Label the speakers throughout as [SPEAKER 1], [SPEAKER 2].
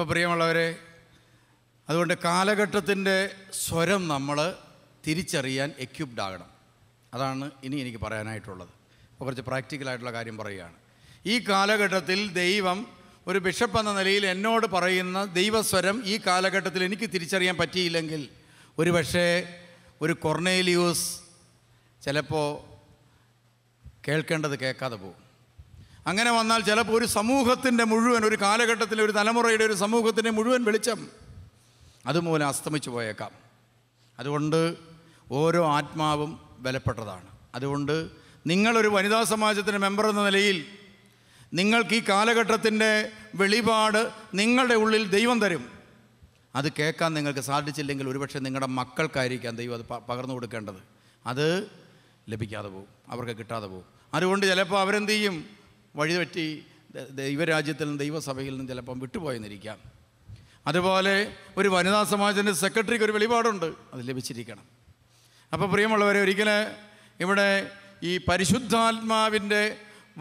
[SPEAKER 1] അപ്പോൾ പ്രിയമുള്ളവരെ, അതുകൊണ്ട് കാലഘട്ടത്തിൻ്റെ സ്വരം നമ്മൾ തിരിച്ചറിയാൻ എക്യുപ്ഡ് ആകണം. അതാണ് ഇനി എനിക്ക് പറയാനായിട്ടുള്ളത്. അപ്പോൾ കുറച്ച് പ്രാക്ടിക്കലായിട്ടുള്ള കാര്യം പറയുകയാണ്. ഈ കാലഘട്ടത്തിൽ ദൈവം ഒരു ബിഷപ്പ് എന്ന നിലയിൽ എന്നോട് പറയുന്ന ദൈവസ്വരം ഈ കാലഘട്ടത്തിൽ എനിക്ക് തിരിച്ചറിയാൻ പറ്റിയില്ലെങ്കിൽ ഒരു പക്ഷേ ഒരു കൊർണേലിയൂസ് ചിലപ്പോൾ കേൾക്കേണ്ടത് കേൾക്കാതെ പോകും. അങ്ങനെ വന്നാൽ ചിലപ്പോൾ ഒരു സമൂഹത്തിൻ്റെ മുഴുവൻ, ഒരു കാലഘട്ടത്തിലെ ഒരു തലമുറയുടെ, ഒരു സമൂഹത്തിൻ്റെ മുഴുവൻ വെളിച്ചം അതുമൂലം അസ്തമിച്ചു പോയേക്കാം. അതുകൊണ്ട് ഓരോ ആത്മാവും ബലപ്പെട്ടതാണ്. അതുകൊണ്ട് നിങ്ങളൊരു വനിതാ സമാജത്തിൻ്റെ മെമ്പർ എന്ന നിലയിൽ നിങ്ങൾക്ക് ഈ കാലഘട്ടത്തിൻ്റെ വെളിപാട് നിങ്ങളുടെ ഉള്ളിൽ ദൈവം തരും. അത് കേൾക്കാൻ നിങ്ങൾക്ക് സാധിച്ചില്ലെങ്കിൽ ഒരുപക്ഷെ നിങ്ങളുടെ മക്കൾക്കായിരിക്കാം ദൈവം അത് പകർന്നു കൊടുക്കേണ്ടത്. അത് ലഭിക്കാതെ പോകും, അവർക്ക് കിട്ടാതെ പോകും. അതുകൊണ്ട് ചിലപ്പോൾ അവരെന്ത് ചെയ്യും, വഴിതെറ്റി ദൈവരാജ്യത്തിൽ നിന്നും ദൈവസഭയിൽ നിന്നും ചിലപ്പം വിട്ടുപോയെന്നിരിക്കാം. അതുപോലെ ഒരു വനിതാ സമാജത്തിൻ്റെ സെക്രട്ടറിക്ക് ഒരു വെളിപാടുണ്ട്, അത് ലഭിച്ചിരിക്കണം. അപ്പോൾ പ്രിയമുള്ളവരെ, ഒരിക്കൽ ഇവിടെ ഈ പരിശുദ്ധാത്മാവിൻ്റെ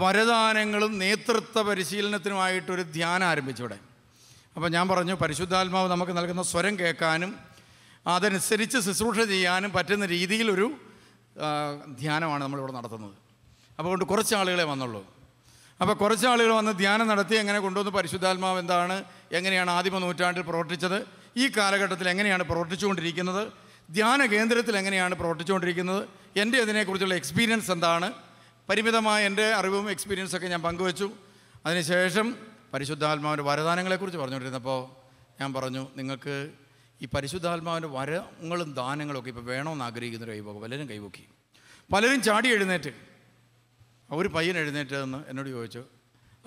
[SPEAKER 1] വരദാനങ്ങളും നേതൃത്വ പരിശീലനത്തിനുമായിട്ടൊരു ധ്യാനം ആരംഭിച്ചിവിടെ. അപ്പോൾ ഞാൻ പറഞ്ഞു, പരിശുദ്ധാത്മാവ് നമുക്ക് നൽകുന്ന സ്വരം കേൾക്കാനും അതനുസരിച്ച് ശുശ്രൂഷ ചെയ്യാനും പറ്റുന്ന രീതിയിലൊരു ധ്യാനമാണ് നമ്മളിവിടെ നടത്തുന്നത്. അപ്പോൾ കൊണ്ട് കുറച്ച് ആളുകളെ വന്നുള്ളൂ. അപ്പോൾ കുറച്ച് ആളുകൾ വന്ന് ധ്യാനം നടത്തി എങ്ങനെ കൊണ്ടുവന്ന് പരിശുദ്ധാത്മാവ് എന്താണ്, എങ്ങനെയാണ് ആദിമ നൂറ്റാണ്ടിൽ പ്രവർത്തിച്ചത്, ഈ കാലഘട്ടത്തിൽ എങ്ങനെയാണ് പ്രവർത്തിച്ചുകൊണ്ടിരിക്കുന്നത്, ധ്യാന കേന്ദ്രത്തിൽ എങ്ങനെയാണ് പ്രവർത്തിച്ചുകൊണ്ടിരിക്കുന്നത്, എൻ്റെ അതിനെക്കുറിച്ചുള്ള എക്സ്പീരിയൻസ് എന്താണ്, പരിമിതമായ എൻ്റെ അറിവും എക്സ്പീരിയൻസൊക്കെ ഞാൻ പങ്കുവച്ചു. അതിനുശേഷം പരിശുദ്ധാത്മാവിൻ്റെ വരദാനങ്ങളെക്കുറിച്ച് പറഞ്ഞുകൊണ്ടിരുന്നപ്പോൾ ഞാൻ പറഞ്ഞു, നിങ്ങൾക്ക് ഈ പരിശുദ്ധാത്മാവിൻ്റെ വരങ്ങളും ദാനങ്ങളൊക്കെ ഇപ്പോൾ വേണമെന്ന് ആഗ്രഹിക്കുന്നൊരു കൈപോക്കും. പലരും കൈപോക്കി, പലരും ചാടി എഴുന്നേറ്റ്. ഒരു പയ്യൻ എഴുന്നേറ്റ് എന്ന് എന്നോട് ചോദിച്ചു.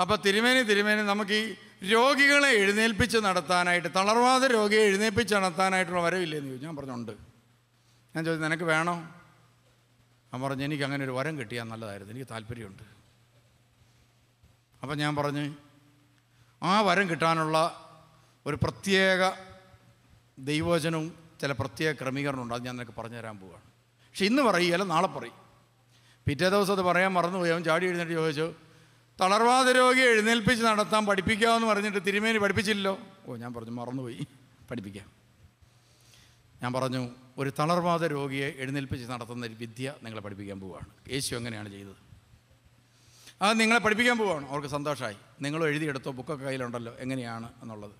[SPEAKER 1] അപ്പോൾ തിരുമേനി നമുക്ക് ഈ രോഗികളെ എഴുന്നേൽപ്പിച്ച് നടത്താനായിട്ട്, തളർവാദ രോഗിയെ എഴുന്നേൽപ്പിച്ച് നടത്താനായിട്ടുള്ള വരവില്ലെന്ന് ചോദിച്ചു. ഞാൻ പറഞ്ഞുണ്ട്. ഞാൻ ചോദിച്ചു, നിനക്ക് വേണോ? ഞാൻ പറഞ്ഞു, എനിക്ക് അങ്ങനെ ഒരു വരം കിട്ടിയാൽ നല്ലതായിരുന്നു, എനിക്ക് താല്പര്യമുണ്ട്. അപ്പം ഞാൻ പറഞ്ഞ്, ആ വരം കിട്ടാനുള്ള ഒരു പ്രത്യേക ദൈവവചനവും ചില പ്രത്യേക ക്രമീകരണമുണ്ട്, അത് ഞാൻ നിനക്ക് പറഞ്ഞു തരാൻ പോവുകയാണ്. പക്ഷെ ഇന്ന് പറയുകയല്ല, നാളെ പറയും. പിറ്റേ ദിവസം അത് പറയാൻ മറന്നുപോയി. അവൻ ചാടി എഴുന്നേറ്റ് ചോദിച്ചു, തളർവാദ രോഗിയെ എഴുന്നേൽപ്പിച്ച് നടത്താൻ പഠിപ്പിക്കാമെന്ന് പറഞ്ഞിട്ട് തിരുമേനി പഠിപ്പിച്ചില്ലല്ലോ. ഞാൻ പറഞ്ഞു, മറന്നുപോയി, പഠിപ്പിക്കാം. ഞാൻ പറഞ്ഞു, ഒരു തളർവാദ രോഗിയെ എഴുന്നേൽപ്പിച്ച് നടത്തുന്ന ഒരു വിദ്യ നിങ്ങളെ പഠിപ്പിക്കാൻ പോവുകയാണ്. യേശു എങ്ങനെയാണ് ചെയ്തത്, അത് നിങ്ങളെ പഠിപ്പിക്കാൻ പോവുകയാണ്. അവർക്ക് സന്തോഷമായി. നിങ്ങളും എഴുതിയെടുത്തോ, ബുക്കൊക്കെ കയ്യിലുണ്ടല്ലോ, എങ്ങനെയാണ് എന്നുള്ളത്.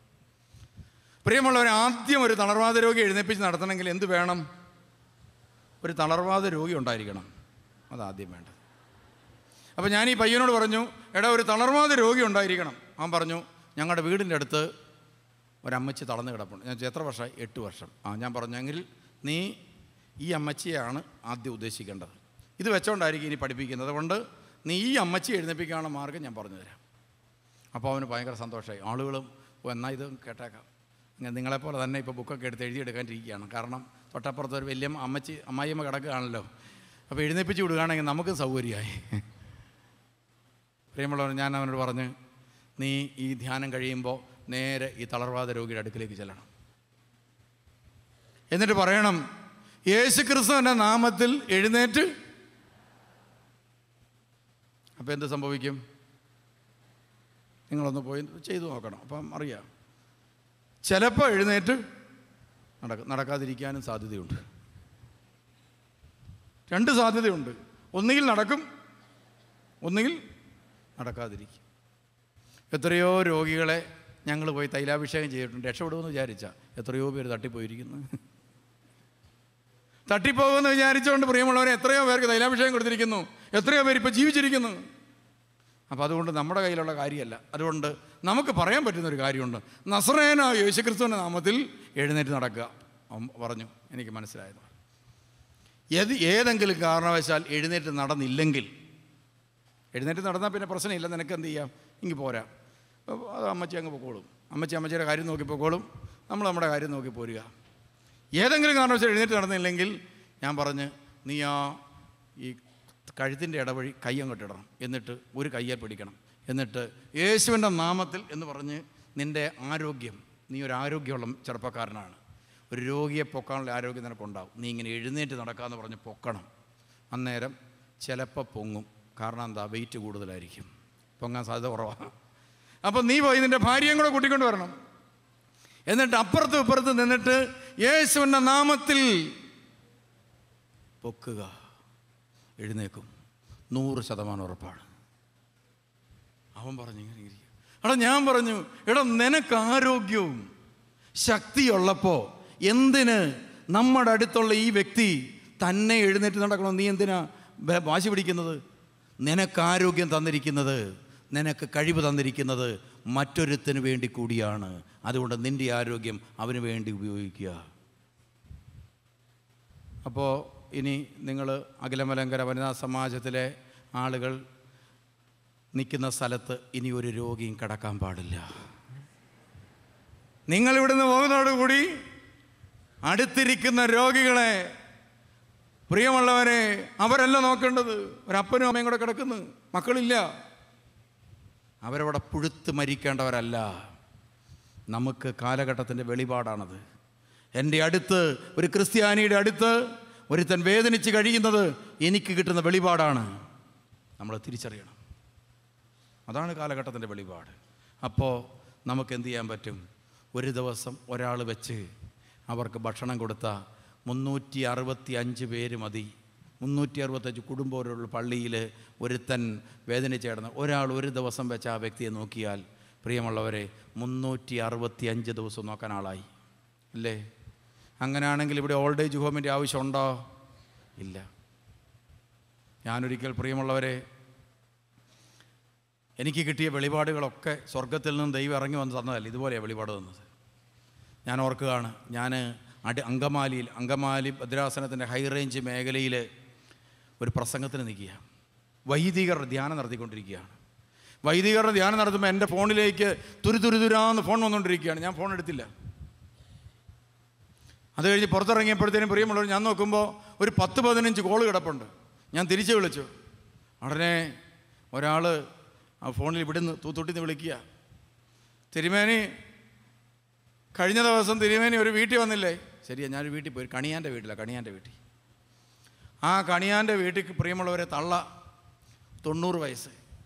[SPEAKER 1] പ്രിയമുള്ളവർ, ആദ്യം ഒരു തളർവാദ രോഗിയെ എഴുന്നേൽപ്പിച്ച് നടത്തണമെങ്കിൽ എന്ത് വേണം? ഒരു തളർവാദ രോഗി ഉണ്ടായിരിക്കണം, അതാദ്യം വേണ്ടത്. അപ്പോൾ ഞാൻ ഈ പയ്യനോട് പറഞ്ഞു, എടാ ഒരു തളർവാദ രോഗി ഉണ്ടായിരിക്കണം. അവൻ പറഞ്ഞു, ഞങ്ങളുടെ വീടിൻ്റെ അടുത്ത് ഒരമ്മച്ചി തളർന്ന് കിടപ്പുണ്ട്. ഞാൻ എത്ര വർഷമായി? 8 വർഷം. ഞാൻ പറഞ്ഞു, എങ്കിൽ നീ ഈ അമ്മച്ചിയാണ് ആദ്യം ഉദ്ദേശിക്കേണ്ടത്. ഇത് വെച്ചോണ്ടായിരിക്കും ഇനി പഠിപ്പിക്കുന്നത്. അതുകൊണ്ട് നീ ഈ അമ്മച്ചി എഴുന്നേൽപ്പിക്കാനുള്ള മാർഗ്ഗം ഞാൻ പറഞ്ഞു തരാം. അപ്പോൾ അവന് ഭയങ്കര സന്തോഷമായി. ആളുകളും എന്നാൽ ഇത് കേട്ടേക്കാം, അങ്ങനെ നിങ്ങളെപ്പോലെ തന്നെ ഇപ്പോൾ ബുക്കൊക്കെ എടുത്ത് എഴുതിയെടുക്കാനിരിക്കുകയാണ്. കാരണം തൊട്ടപ്പുറത്ത് ഒരു വലിയ അമ്മായിയമ്മ കിടക്കുകയാണല്ലോ. അപ്പോൾ എഴുന്നേൽപ്പിച്ച് വിടുകയാണെങ്കിൽ നമുക്ക് സൗകര്യമായി. പ്രിയമുള്ളവർ, ഞാൻ അവനോട് പറഞ്ഞ്, നീ ഈ ധ്യാനം കഴിയുമ്പോൾ നേരെ ഈ തളർവാദ രോഗിയുടെ അടുക്കിലേക്ക് ചെല്ലണം. എന്നിട്ട് പറയണം, യേശുക്രിസ്തുവിൻ്റെ നാമത്തിൽ എഴുന്നേറ്റ്. അപ്പോൾ എന്ത് സംഭവിക്കും? നിങ്ങളൊന്ന് പോയി ചെയ്തു നോക്കണം. അപ്പം അറിയാം, ചിലപ്പോൾ എഴുന്നേറ്റ് നടക്കാതിരിക്കാനും സാധ്യതയുണ്ട്. 2 സാധ്യതയുണ്ട്. ഒന്നുകിൽ നടക്കും, ഒന്നുകിൽ നടക്കാതിരിക്കും. എത്രയോ രോഗികളെ ഞങ്ങൾ പോയി തൈലാഭിഷേകം ചെയ്തിട്ടുണ്ട്. രക്ഷപ്പെടുമെന്ന് വിചാരിച്ചാൽ എത്രയോ പേര് തട്ടിപ്പോയിരിക്കുന്നു. തട്ടിപ്പോകുമെന്ന് വിചാരിച്ചുകൊണ്ട് പ്രിയമുള്ളവരെ എത്രയോ പേർക്ക് തൈലാഭിഷേകം കൊടുത്തിരിക്കുന്നു, എത്രയോ പേര് ഇപ്പോൾ ജീവിച്ചിരിക്കുന്നു. അപ്പോൾ അതുകൊണ്ട് നമ്മുടെ കയ്യിലുള്ള കാര്യമല്ല. അതുകൊണ്ട് നമുക്ക് പറയാൻ പറ്റുന്നൊരു കാര്യമുണ്ട്, നസറേയനായ യേശുക്രിസ്തുവിൻ്റെ നാമത്തിൽ എഴുന്നേറ്റ് നടക്കുക. പറഞ്ഞു, എനിക്ക് മനസ്സിലായത്. ഏതെങ്കിലും കാരണവശാൽ എഴുന്നേറ്റ് നടന്നില്ലെങ്കിൽ, എഴുന്നേറ്റ് നടന്നാൽ പിന്നെ പ്രശ്നമില്ല, നിനക്ക് എന്ത് ചെയ്യാം, ഇങ്ങ് പോരാ, അത് അമ്മച്ചി അങ്ങ് പൊക്കോളും. അമ്മച്ചിയുടെ കാര്യം നോക്കി പൊക്കോളും, നമ്മൾ നമ്മുടെ കാര്യം നോക്കി പോരുക. ഏതെങ്കിലും കാരണവശാൽ എഴുന്നേറ്റ് നടന്നില്ലെങ്കിൽ ഞാൻ പറഞ്ഞ്, നീ ഈ കഴുത്തിൻ്റെ ഇടവഴി കൈ അങ്ങോട്ട് ഇടണം, എന്നിട്ട് ഒരു കയ്യെ പിടിക്കണം, എന്നിട്ട് യേശുവിൻ്റെ നാമത്തിൽ എന്ന് പറഞ്ഞ് നിൻ്റെ ആരോഗ്യം, നീ ഒരു ആരോഗ്യമുള്ള ചെറുപ്പക്കാരനാണ്, ഒരു രോഗിയെ പൊക്കാനുള്ള ആരോഗ്യം നിനക്കുണ്ടാവും, നീ ഇങ്ങനെ എഴുന്നേറ്റ് നടക്കാമെന്ന് പറഞ്ഞ് പൊക്കണം. അന്നേരം ചിലപ്പോൾ പൊങ്ങും. കാരണം എന്താ? വെയിറ്റ് കൂടുതലായിരിക്കും, പൊങ്ങാൻ സാധ്യത കുറവാണ്. അപ്പം നീ പോയി നിൻ്റെ ഭാര്യയും കൂടെ കൂട്ടിക്കൊണ്ട് വരണം. എന്നിട്ട് അപ്പുറത്തും ഇപ്പുറത്ത് നിന്നിട്ട് യേശുവിൻ്റെ നാമത്തിൽ പൊക്കുക, എഴുന്നേക്കും. 100% ഉറപ്പാണ്. അവൻ പറഞ്ഞു ഇങ്ങനെ ഇരിക്കുക. എടാ ഞാൻ പറഞ്ഞു, എടാ നിനക്ക് ആരോഗ്യവും ശക്തിയുള്ളപ്പോൾ എന്തിന് നമ്മുടെ അടുത്തുള്ള ഈ വ്യക്തി തന്നെ എഴുന്നേറ്റ് നടക്കണം? നീ എന്തിനാ വാശി പിടിക്കുന്നത്? നിനക്ക് ആരോഗ്യം തന്നിരിക്കുന്നത്, നിനക്ക് കഴിവ് തന്നിരിക്കുന്നത് മറ്റൊരുത്തിന് വേണ്ടി കൂടിയാണ്. അതുകൊണ്ട് നിൻ്റെ ആരോഗ്യം അവന് വേണ്ടി ഉപയോഗിക്കുക. അപ്പോൾ ഇനി നിങ്ങൾ അഖിലമലങ്കര വനിതാ സമാജത്തിലെ ആളുകൾ നിൽക്കുന്ന സ്ഥലത്ത് ഇനി ഒരു രോഗിയും കിടക്കാൻ പാടില്ല. നിങ്ങളിവിടുന്ന് പോകുന്നതോടുകൂടി അടുത്തിരിക്കുന്ന രോഗികളെ, പ്രിയമുള്ളവരെ, അവരല്ല നോക്കേണ്ടത്. ഒരപ്പനും അമ്മയും കൂടെ കിടക്കുന്നു, മക്കളില്ല, അവരവിടെ പുഴുത്ത് മരിക്കേണ്ടവരല്ല. നമുക്ക് കാലഘട്ടത്തിൻ്റെ വെളിപാടാണത്. എൻ്റെ അടുത്ത്, ഒരു ക്രിസ്ത്യാനിയുടെ അടുത്ത് ഒരുത്തൻ വേദനിച്ച് കഴിയുന്നത് എനിക്ക് കിട്ടുന്ന വെളിപാടാണ്. നമ്മൾ തിരിച്ചറിയണം. അതാണ് കാലഘട്ടത്തിൻ്റെ വെളിപാട്. അപ്പോൾ നമുക്ക് എന്ത് ചെയ്യാൻ പറ്റും? ഒരു ദിവസം ഒരാൾ വെച്ച് അവർക്ക് ഭക്ഷണം കൊടുത്താൽ 365 പേര് മതി. 365 കുടുംബമുള്ള പള്ളിയിൽ ഒരുത്തൻ വേദനിച്ച് കിടന്ന് ഒരാൾ ഒരു ദിവസം വെച്ച് ആ വ്യക്തിയെ നോക്കിയാൽ, പ്രിയമുള്ളവരെ, 365 ദിവസം നോക്കാൻ ആളായി അല്ലേ? അങ്ങനെയാണെങ്കിൽ ഇവിടെ ഓൾഡ് ഏജ് ഹോമിൻ്റെ ആവശ്യമുണ്ടോ? ഇല്ല. ഞാനൊരിക്കൽ, പ്രിയമുള്ളവരെ, എനിക്ക് കിട്ടിയ വെളിപാടുകളൊക്കെ സ്വർഗത്തിൽ നിന്ന് ദൈവം ഇറങ്ങി വന്ന് തന്നതല്ല, ഇതുപോലെയാണ് വെളിപാട് തന്നത്. ഞാൻ ഓർക്കുകയാണ്, ഞാൻ അങ്കമാലി ഭദ്രാസനത്തിൻ്റെ ഹൈ റേഞ്ച് മേഖലയിൽ ഒരു പ്രസംഗത്തിന് നിൽക്കുക. വൈദികരുടെ ധ്യാനം നടത്തിക്കൊണ്ടിരിക്കുകയാണ്. വൈദികരുടെ ധ്യാനം നടത്തുമ്പോൾ എൻ്റെ ഫോണിലേക്ക് തുരുതുരാന്ന് ഫോൺ വന്നുകൊണ്ടിരിക്കുകയാണ്. ഞാൻ ഫോൺ എടുത്തില്ല. അത് കഴിഞ്ഞ് പുറത്തിറങ്ങിയപ്പോഴത്തേനും, പ്രിയമുള്ളവർ, ഞാൻ നോക്കുമ്പോൾ ഒരു 10-15 കോള് കിടപ്പുണ്ട്. ഞാൻ തിരിച്ച് വിളിച്ചു. ഉടനെ ഒരാൾ ആ ഫോണിൽ ഇവിടുന്ന് തൂത്തുട്ടിന്ന് വിളിക്കുക, തിരുമേനി, കഴിഞ്ഞ ദിവസം തിരുമേനി ഒരു വീട്ടിൽ വന്നില്ലേ? ശരിയാ, ഞാനൊരു വീട്ടിൽ പോയി, കണിയാൻ്റെ വീട്ടിൽ. ആ കണിയാൻ്റെ വീട്ടിൽ, പ്രിയമുള്ളവരെ, തള്ള 90 വയസ്സ്,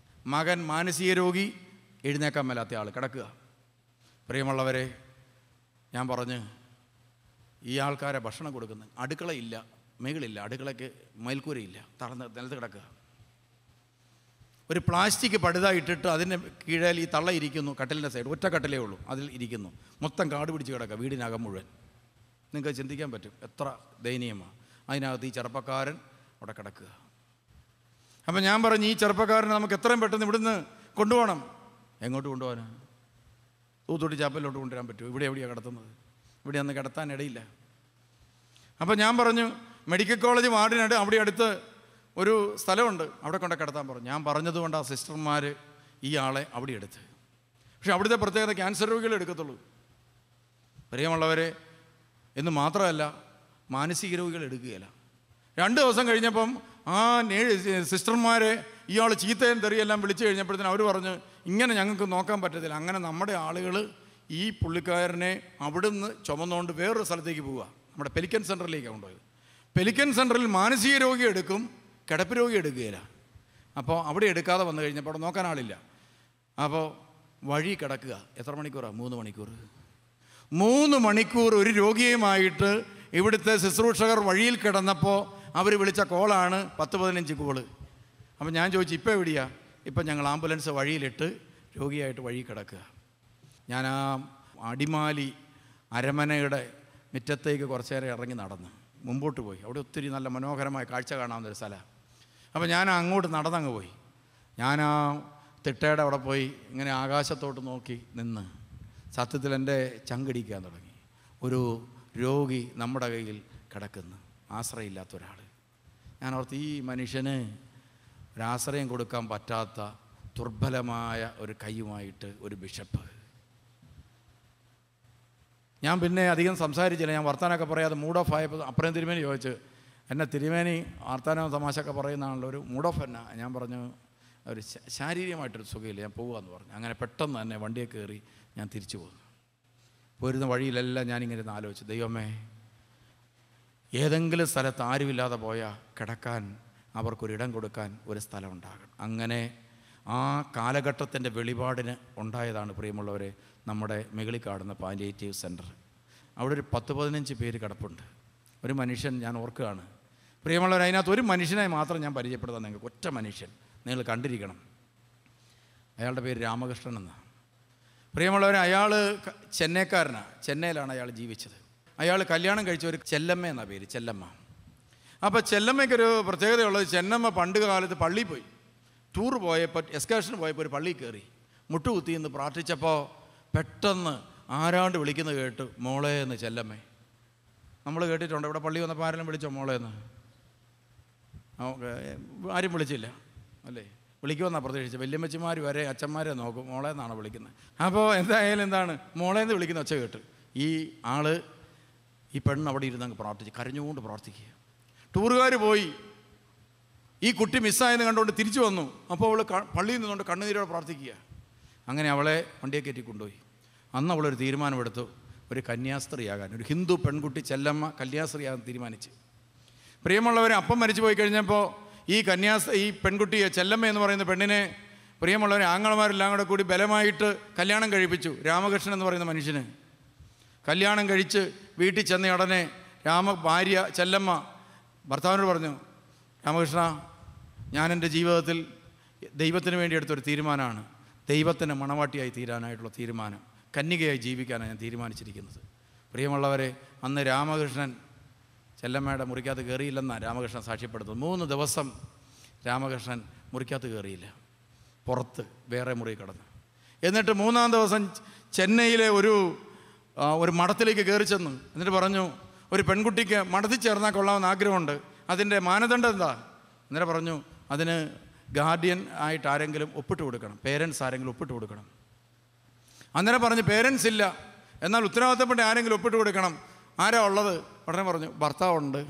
[SPEAKER 1] മകൻ മാനസിക രോഗി, എഴുന്നേക്കാൻ മേലാത്ത ആൾ കിടക്കുക. പ്രിയമുള്ളവരെ, ഞാൻ പറഞ്ഞ്, ഈ ആൾക്കാരെ ഭക്ഷണം കൊടുക്കുന്നത്, അടുക്കളയില്ല, മേകളില്ല, അടുക്കളയ്ക്ക് മേൽക്കൂരയില്ല, നിലത്ത് കിടക്കുക. ഒരു പ്ലാസ്റ്റിക് പടുത ഇട്ടിട്ട് അതിന് കീഴിൽ ഈ തള്ള ഇരിക്കുന്നു. കട്ടിലിൻ്റെ സൈഡ്, ഒറ്റ കട്ടിലേ ഉള്ളൂ, അതിൽ ഇരിക്കുന്നു. മൊത്തം കാട് പിടിച്ച് കിടക്കുക, വീടിനകം മുഴുവൻ. നിങ്ങൾക്ക് ചിന്തിക്കാൻ പറ്റും എത്ര ദയനീയമാണ്. അതിനകത്ത് ഈ ചെറുപ്പക്കാരൻ അവിടെ കിടക്കുക. അപ്പം ഞാൻ പറഞ്ഞു, ഈ ചെറുപ്പക്കാരനെ നമുക്ക് എത്രയും പെട്ടെന്ന് ഇവിടുന്ന് കൊണ്ടുപോകണം. എങ്ങോട്ട് കൊണ്ടുപോകാൻ? തൂത്തുട്ടി ചാപ്പലിലോട്ട് കൊണ്ടുവരാൻ പറ്റുമോ? എവിടെയാണ് കിടത്തുന്നത്? ഇവിടെ ഒന്നും കിടത്താൻ ഇടയില്ല. അപ്പം ഞാൻ പറഞ്ഞു, മെഡിക്കൽ കോളേജ് വാർഡിനടുത്ത് അവിടെ അടുത്ത് ഒരു സ്ഥലമുണ്ട്, അവിടെ കൊണ്ട് കിടത്താൻ പറഞ്ഞു. ഞാൻ പറഞ്ഞതുകൊണ്ട് ആ സിസ്റ്റർമാർ ഈ ആളെ അവിടെ എടുത്ത്. പക്ഷെ അവിടുത്തെ പ്രത്യേകത, ക്യാൻസർ രോഗികളെ എടുക്കത്തുള്ളൂ, പ്രിയമുള്ളവരെ, എന്ന് മാത്രമല്ല, മാനസിക രോഗികൾ എടുക്കുകയില്ല. 2 ദിവസം കഴിഞ്ഞപ്പം ആ സിസ്റ്റർമാരെ ഇയാൾ ചീത്തയും തെറിയെല്ലാം വിളിച്ചു കഴിഞ്ഞപ്പോഴത്തേനും അവർ പറഞ്ഞ്, ഇങ്ങനെ ഞങ്ങൾക്ക് നോക്കാൻ പറ്റത്തില്ല. അങ്ങനെ നമ്മുടെ ആളുകൾ ഈ പുള്ളിക്കാരനെ അവിടുന്ന് ചുമന്നുകൊണ്ട് വേറൊരു സ്ഥലത്തേക്ക് പോവുക. നമ്മുടെ പെലിക്കൻ സെൻറ്ററിലേക്കാണ് കൊണ്ടുപോയത്. പെലിക്കൻ സെൻറ്ററിൽ മാനസിക രോഗി എടുക്കും, കിടപ്പ് രോഗി എടുക്കുകയില്ല. അപ്പോൾ അവിടെ എടുക്കാതെ വന്നു കഴിഞ്ഞപ്പോൾ അവിടെ നോക്കാൻ ആളില്ല. അപ്പോൾ വഴി കിടക്കുക. എത്ര മണിക്കൂറാണ്? 3 മണിക്കൂർ. 3 മണിക്കൂർ ഒരു രോഗിയുമായിട്ട് ഇവിടുത്തെ ശുശ്രൂഷകർ വഴിയിൽ കിടന്നപ്പോൾ അവർ വിളിച്ച കോളാണ് 10-15 കോള്. അപ്പം ഞാൻ ചോദിച്ചു, ഇപ്പോൾ എവിടെയാ? ഇപ്പം ഞങ്ങൾ ആംബുലൻസ് വഴിയിലിട്ട് രോഗിയായിട്ട് വഴി കിടക്കുക. ഞാൻ ആ അടിമാലി അരമനയുടെ മുറ്റത്തേക്ക് കുറച്ച് നേരം ഇറങ്ങി നടന്ന് മുമ്പോട്ട് പോയി. അവിടെ ഒത്തിരി നല്ല മനോഹരമായ കാഴ്ച കാണാവുന്നൊരു സ്ഥലമാണ്. അപ്പോൾ ഞാൻ അങ്ങോട്ട് നടന്നങ്ങ് പോയി. ഞാൻ ആ തിട്ടയുടെ അവിടെ പോയി ഇങ്ങനെ ആകാശത്തോട്ട് നോക്കി നിന്ന് സത്യത്തിൽ എൻ്റെ ചങ്കിടിക്കാൻ തുടങ്ങി. ഒരു രോഗി നമ്മുടെ കയ്യിൽ കിടക്കുന്നു, ആശ്രയമില്ലാത്ത ഒരാൾ. ഞാൻ ഓർത്ത്, ഈ മനുഷ്യന് ഒരാശ്രയം കൊടുക്കാൻ പറ്റാത്ത ദുർബലമായ ഒരു കൈയുമായിട്ട് ഒരു ബിഷപ്പ്. ഞാൻ പിന്നെ അധികം സംസാരിച്ചില്ല. ഞാൻ വർത്താനമൊക്കെ പറയാതെ മൂഡ് ഓഫ് ആയപ്പോൾ അപ്പുറം തിരുമേനി ചോദിച്ചു, എന്നെ തിരുമേനി വർത്താനവും തമാശയൊക്കെ പറയുന്നതാണല്ലോ, ഒരു മൂഡ് ഓഫ് എന്നാ? ഞാൻ പറഞ്ഞു, ഒരു ശാരീരികമായിട്ടൊരു സുഖമില്ല, ഞാൻ പോകാമെന്ന് പറഞ്ഞു. അങ്ങനെ പെട്ടെന്ന് തന്നെ വണ്ടിയെ കയറി ഞാൻ തിരിച്ചു പോന്നു. പോരുന്ന വഴിയിലെല്ലാം ഞാനിങ്ങനെ ആലോചിച്ചു, ദൈവമേ, ഏതെങ്കിലും സ്ഥലത്ത് ആരുമില്ലാതെ പോയാൽ കിടക്കാൻ അവർക്കൊരിടം കൊടുക്കാൻ ഒരു സ്ഥലം ഉണ്ടാകണം. അങ്ങനെ ആ കാലഘട്ടത്തിൻ്റെ വെളിപാടിന് ഉണ്ടായതാണ് പ്രിയമുള്ളവരെ നമ്മുടെ മുകളിൽ കാണുന്ന പാലിയേറ്റീവ് സെൻറ്റർ. അവിടെ ഒരു 10-15 പേര് കിടപ്പുണ്ട്. ഒരു മനുഷ്യൻ ഞാൻ ഓർക്കുകയാണ് പ്രിയമുള്ളവർ, അതിനകത്ത് ഒരു മനുഷ്യനെ മാത്രം ഞാൻ പരിചയപ്പെടുത്താൻ നിങ്ങൾക്ക്, ഒറ്റ മനുഷ്യൻ നിങ്ങൾ കണ്ടിരിക്കണം. അയാളുടെ പേര് രാമകൃഷ്ണൻ എന്നാണ്. പ്രിയമുള്ളവർ, അയാൾ ചെന്നൈക്കാരനാണ്. ചെന്നൈയിലാണ് അയാൾ ജീവിച്ചത്. അയാൾ കല്യാണം കഴിച്ച ഒരു ചെല്ലമ്മ എന്നാണ് പേര്, ചെല്ലമ്മ. അപ്പോൾ ചെല്ലമ്മയ്ക്കൊരു പ്രത്യേകതയുള്ളത്, ചെന്നമ്മ പണ്ട് കാലത്ത് പള്ളിയിൽ പോയി, ടൂർ പോയപ്പോൾ എക്സ്കർഷന് പോയപ്പോൾ ഒരു പള്ളിയിൽ കയറി മുട്ടുകുത്തി എന്ന് പ്രാർത്ഥിച്ചപ്പോൾ പെട്ടെന്ന് ആരാണ്ട് വിളിക്കുന്നത് കേട്ട്, മോളെ എന്ന് ചെല്ലമ്മേ. നമ്മൾ കേട്ടിട്ടുണ്ട്, ഇവിടെ പള്ളി വന്നപ്പോൾ ആരെങ്കിലും വിളിച്ചോ മോളെ എന്ന്? ആരും വിളിച്ചില്ല അല്ലേ? വിളിക്കുമെന്നാണ് പ്രതീക്ഷിച്ചത്. വല്യമ്മച്ചിമാർ വരെ അച്ഛന്മാരെ നോക്കും, മോളെ എന്നാണ് വിളിക്കുന്നത്. അപ്പോൾ എന്തായാലും എന്താണ് മോളേന്ന് വിളിക്കുന്ന ഒച്ച കേട്ട് ഈ ആള്, ഈ പെണ്ണ് അവിടെ ഇരുന്ന് അങ്ങ് പ്രാർത്ഥിച്ച് കരഞ്ഞുകൊണ്ട് പ്രാർത്ഥിക്കുക. ടൂറുകാർ പോയി, ഈ കുട്ടി മിസ്സായെന്ന് കണ്ടുകൊണ്ട് തിരിച്ചു വന്നു. അപ്പോൾ അവൾ പള്ളിയിൽ നിന്നുകൊണ്ട് കണ്ണുനീരോടെ പ്രാർത്ഥിക്കുക. അങ്ങനെ അവളെ വണ്ടിയെ കയറ്റി കൊണ്ടുപോയി. അന്ന് അവളൊരു തീരുമാനമെടുത്തു, ഒരു കന്യാസ്ത്രീയാകാൻ. ഒരു ഹിന്ദു പെൺകുട്ടി ചെല്ലമ്മ കന്യാസ്ത്രീയാകാൻ തീരുമാനിച്ചു. പ്രിയമുള്ളവരെ, അപ്പം മരിച്ചു പോയി കഴിഞ്ഞപ്പോൾ ഈ പെൺകുട്ടിയെ, ചെല്ലമ്മ എന്ന് പറയുന്ന പെണ്ണിനെ, പ്രിയമുള്ളവരെ, ആങ്ങളമാരെല്ലാം കൂടെ കൂടി ബലമായിട്ട് കല്യാണം കഴിപ്പിച്ചു. രാമകൃഷ്ണൻ എന്ന് പറയുന്ന മനുഷ്യന് കല്യാണം കഴിച്ച് വീട്ടിൽ ചെന്ന ഉടനെ ഭാര്യ ചെല്ലമ്മ ഭർത്താവിനോട് പറഞ്ഞു, രാമകൃഷ്ണ, ഞാൻ എൻ്റെ ജീവിതത്തിൽ ദൈവത്തിന് വേണ്ടി എടുത്തൊരു തീരുമാനമാണ്, ദൈവത്തിന് മണവാട്ടിയായി തീരാനായിട്ടുള്ള തീരുമാനം, കന്യകയായി ജീവിക്കാനാണ് ഞാൻ തീരുമാനിച്ചിരിക്കുന്നത്. പ്രിയമുള്ളവരെ, അന്ന് രാമകൃഷ്ണൻ ചെല്ലമ്മയുടെ മുറിക്കകത്ത് കയറിയില്ലെന്നാണ് രാമകൃഷ്ണൻ സാക്ഷ്യപ്പെടുത്തുന്നത്. 3 ദിവസം രാമകൃഷ്ണൻ മുറിക്കകത്ത് കയറിയില്ല, പുറത്ത് വേറെ മുറി കിടന്നു. എന്നിട്ട് 3-ാം ദിവസം ചെന്നൈയിലെ ഒരു മഠത്തിലേക്ക് കയറി ചെന്നു. എന്നിട്ട് പറഞ്ഞു, ഒരു പെൺകുട്ടിക്ക് മഠത്തിൽ ചേർന്നാൽ കൊള്ളാമെന്ന് ആഗ്രഹമുണ്ട്, അതിൻ്റെ മാനദണ്ഡം എന്താ? എന്നിട്ട് പറഞ്ഞു, അതിന് ഗാർഡിയൻ ആയിട്ട് ആരെങ്കിലും ഒപ്പിട്ട് കൊടുക്കണം, പേരൻസ് ആരെങ്കിലും ഒപ്പിട്ട് കൊടുക്കണം. അന്നേരം പറഞ്ഞു, പേരൻസ് ഇല്ല, എന്നാൽ ഉത്തരവാദിത്തപ്പെട്ട ആരെങ്കിലും ഒപ്പിട്ട് കൊടുക്കണം. ആരാ ഉള്ളത്? ഉടനെ പറഞ്ഞു, ഭർത്താവുണ്ട്.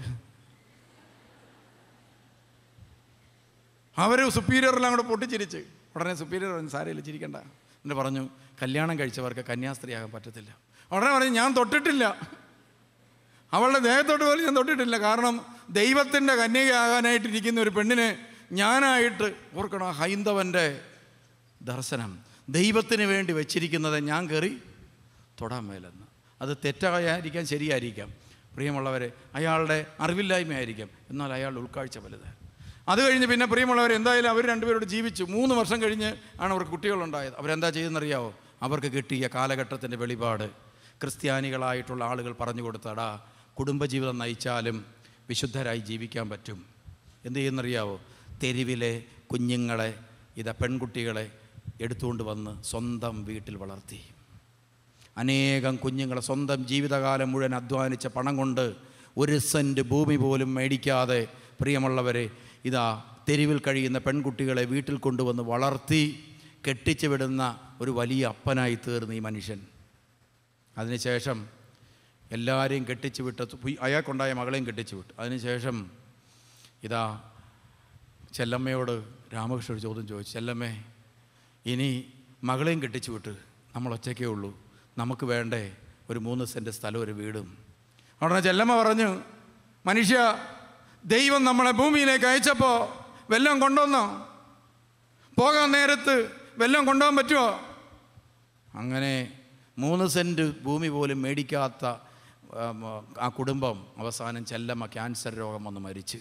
[SPEAKER 1] അവർ സുപ്പീരിയറെല്ലാം കൂടെ പൊട്ടിച്ചിരിച്ച്. ഉടനെ സുപ്പീരിയർ പറഞ്ഞു, സാരമില്ല, ചിരിക്കണ്ട. എന്നിട്ട് പറഞ്ഞു, കല്യാണം കഴിച്ചവർക്ക് കന്യാസ്ത്രീയാകാൻ പറ്റത്തില്ല. ഉടനെ പറഞ്ഞു, ഞാൻ തൊട്ടിട്ടില്ല, അവളുടെ ദേഹത്തോട്ട് പോലും ഞാൻ തൊട്ടിട്ടില്ല. കാരണം ദൈവത്തിൻ്റെ കന്യകയാകാനായിട്ടിരിക്കുന്ന ഒരു പെണ്ണിനെ ഞാനായിട്ട്, ഓർക്കണം, ഹൈന്ദവൻ്റെ ദർശനം, ദൈവത്തിന് വേണ്ടി വെച്ചിരിക്കുന്നത് ഞാൻ കയറി തൊടാൻ മേലെന്ന്. അത് തെറ്റായിരിക്കാം, ശരിയായിരിക്കാം പ്രിയമുള്ളവരെ, അയാളുടെ അറിവില്ലായ്മയായിരിക്കാം, എന്നാൽ അയാളുടെ ഉൾക്കാഴ്ച വലുത്. അത് കഴിഞ്ഞ് പിന്നെ പ്രിയമുള്ളവർ, എന്തായാലും അവർ രണ്ടുപേരോട് ജീവിച്ചു. 3 വർഷം കഴിഞ്ഞ് ആണ് അവർക്ക് കുട്ടികളുണ്ടായത്. അവരെന്താ ചെയ്തെന്നറിയാവോ? അവർക്ക് കിട്ടിയ കാലഘട്ടത്തിൻ്റെ വെളിപാട് ക്രിസ്ത്യാനികളായിട്ടുള്ള ആളുകൾ പറഞ്ഞു കൊടുത്തടാ, കുടുംബജീവിതം നയിച്ചാലും വിശുദ്ധരായി ജീവിക്കാൻ പറ്റും. എന്ത് ചെയ്യുന്നറിയാവോ? തെരുവിലെ കുഞ്ഞുങ്ങളെ, പെൺകുട്ടികളെ എടുത്തുകൊണ്ട് വന്ന് സ്വന്തം വീട്ടിൽ വളർത്തി. അനേകം കുഞ്ഞുങ്ങളെ സ്വന്തം ജീവിതകാലം മുഴുവൻ അധ്വാനിച്ച പണം കൊണ്ട് 1 സെൻറ്റ് ഭൂമി പോലും മേടിക്കാതെ പ്രിയമുള്ളവരെ, തെരുവിൽ കഴിയുന്ന പെൺകുട്ടികളെ വീട്ടിൽ കൊണ്ടുവന്ന് വളർത്തി കെട്ടിച്ചു വിടുന്ന ഒരു വലിയ അപ്പനായി തീർന്നു ഈ മനുഷ്യൻ. അതിനുശേഷം എല്ലാവരെയും കെട്ടിച്ചു വിട്ട്, അയാൾക്കുണ്ടായ മകളെയും കെട്ടിച്ചു വിട്ടു. അതിനുശേഷം ചെല്ലമ്മയോട് രാമകൃഷ്ണൻ ഒരു ചോദ്യം ചോദിച്ചു, ചെല്ലമ്മേ, ഇനി മകളെയും കെട്ടിച്ചു വിട്ട് നമ്മൾ ഒറ്റയ്ക്കേ ഉള്ളൂ, നമുക്ക് വേണ്ടേ ഒരു 3 സെൻറ്റ് സ്ഥലം, ഒരു വീടും? ഉടനെ ചെല്ലമ്മ പറഞ്ഞു, മനുഷ്യ, ദൈവം നമ്മളെ ഭൂമിയിലേക്ക് അയച്ചപ്പോൾ വല്ലതും കൊണ്ടുവന്നോ? പോകാൻ നേരത്ത് വല്ലതും കൊണ്ടുപോകാൻ പറ്റുമോ? അങ്ങനെ 3 സെൻറ്റ് ഭൂമി പോലും മേടിക്കാത്ത ആ കുടുംബം അവസാനം ചെല്ലമ്മ ക്യാൻസർ രോഗം വന്ന് മരിച്ചു.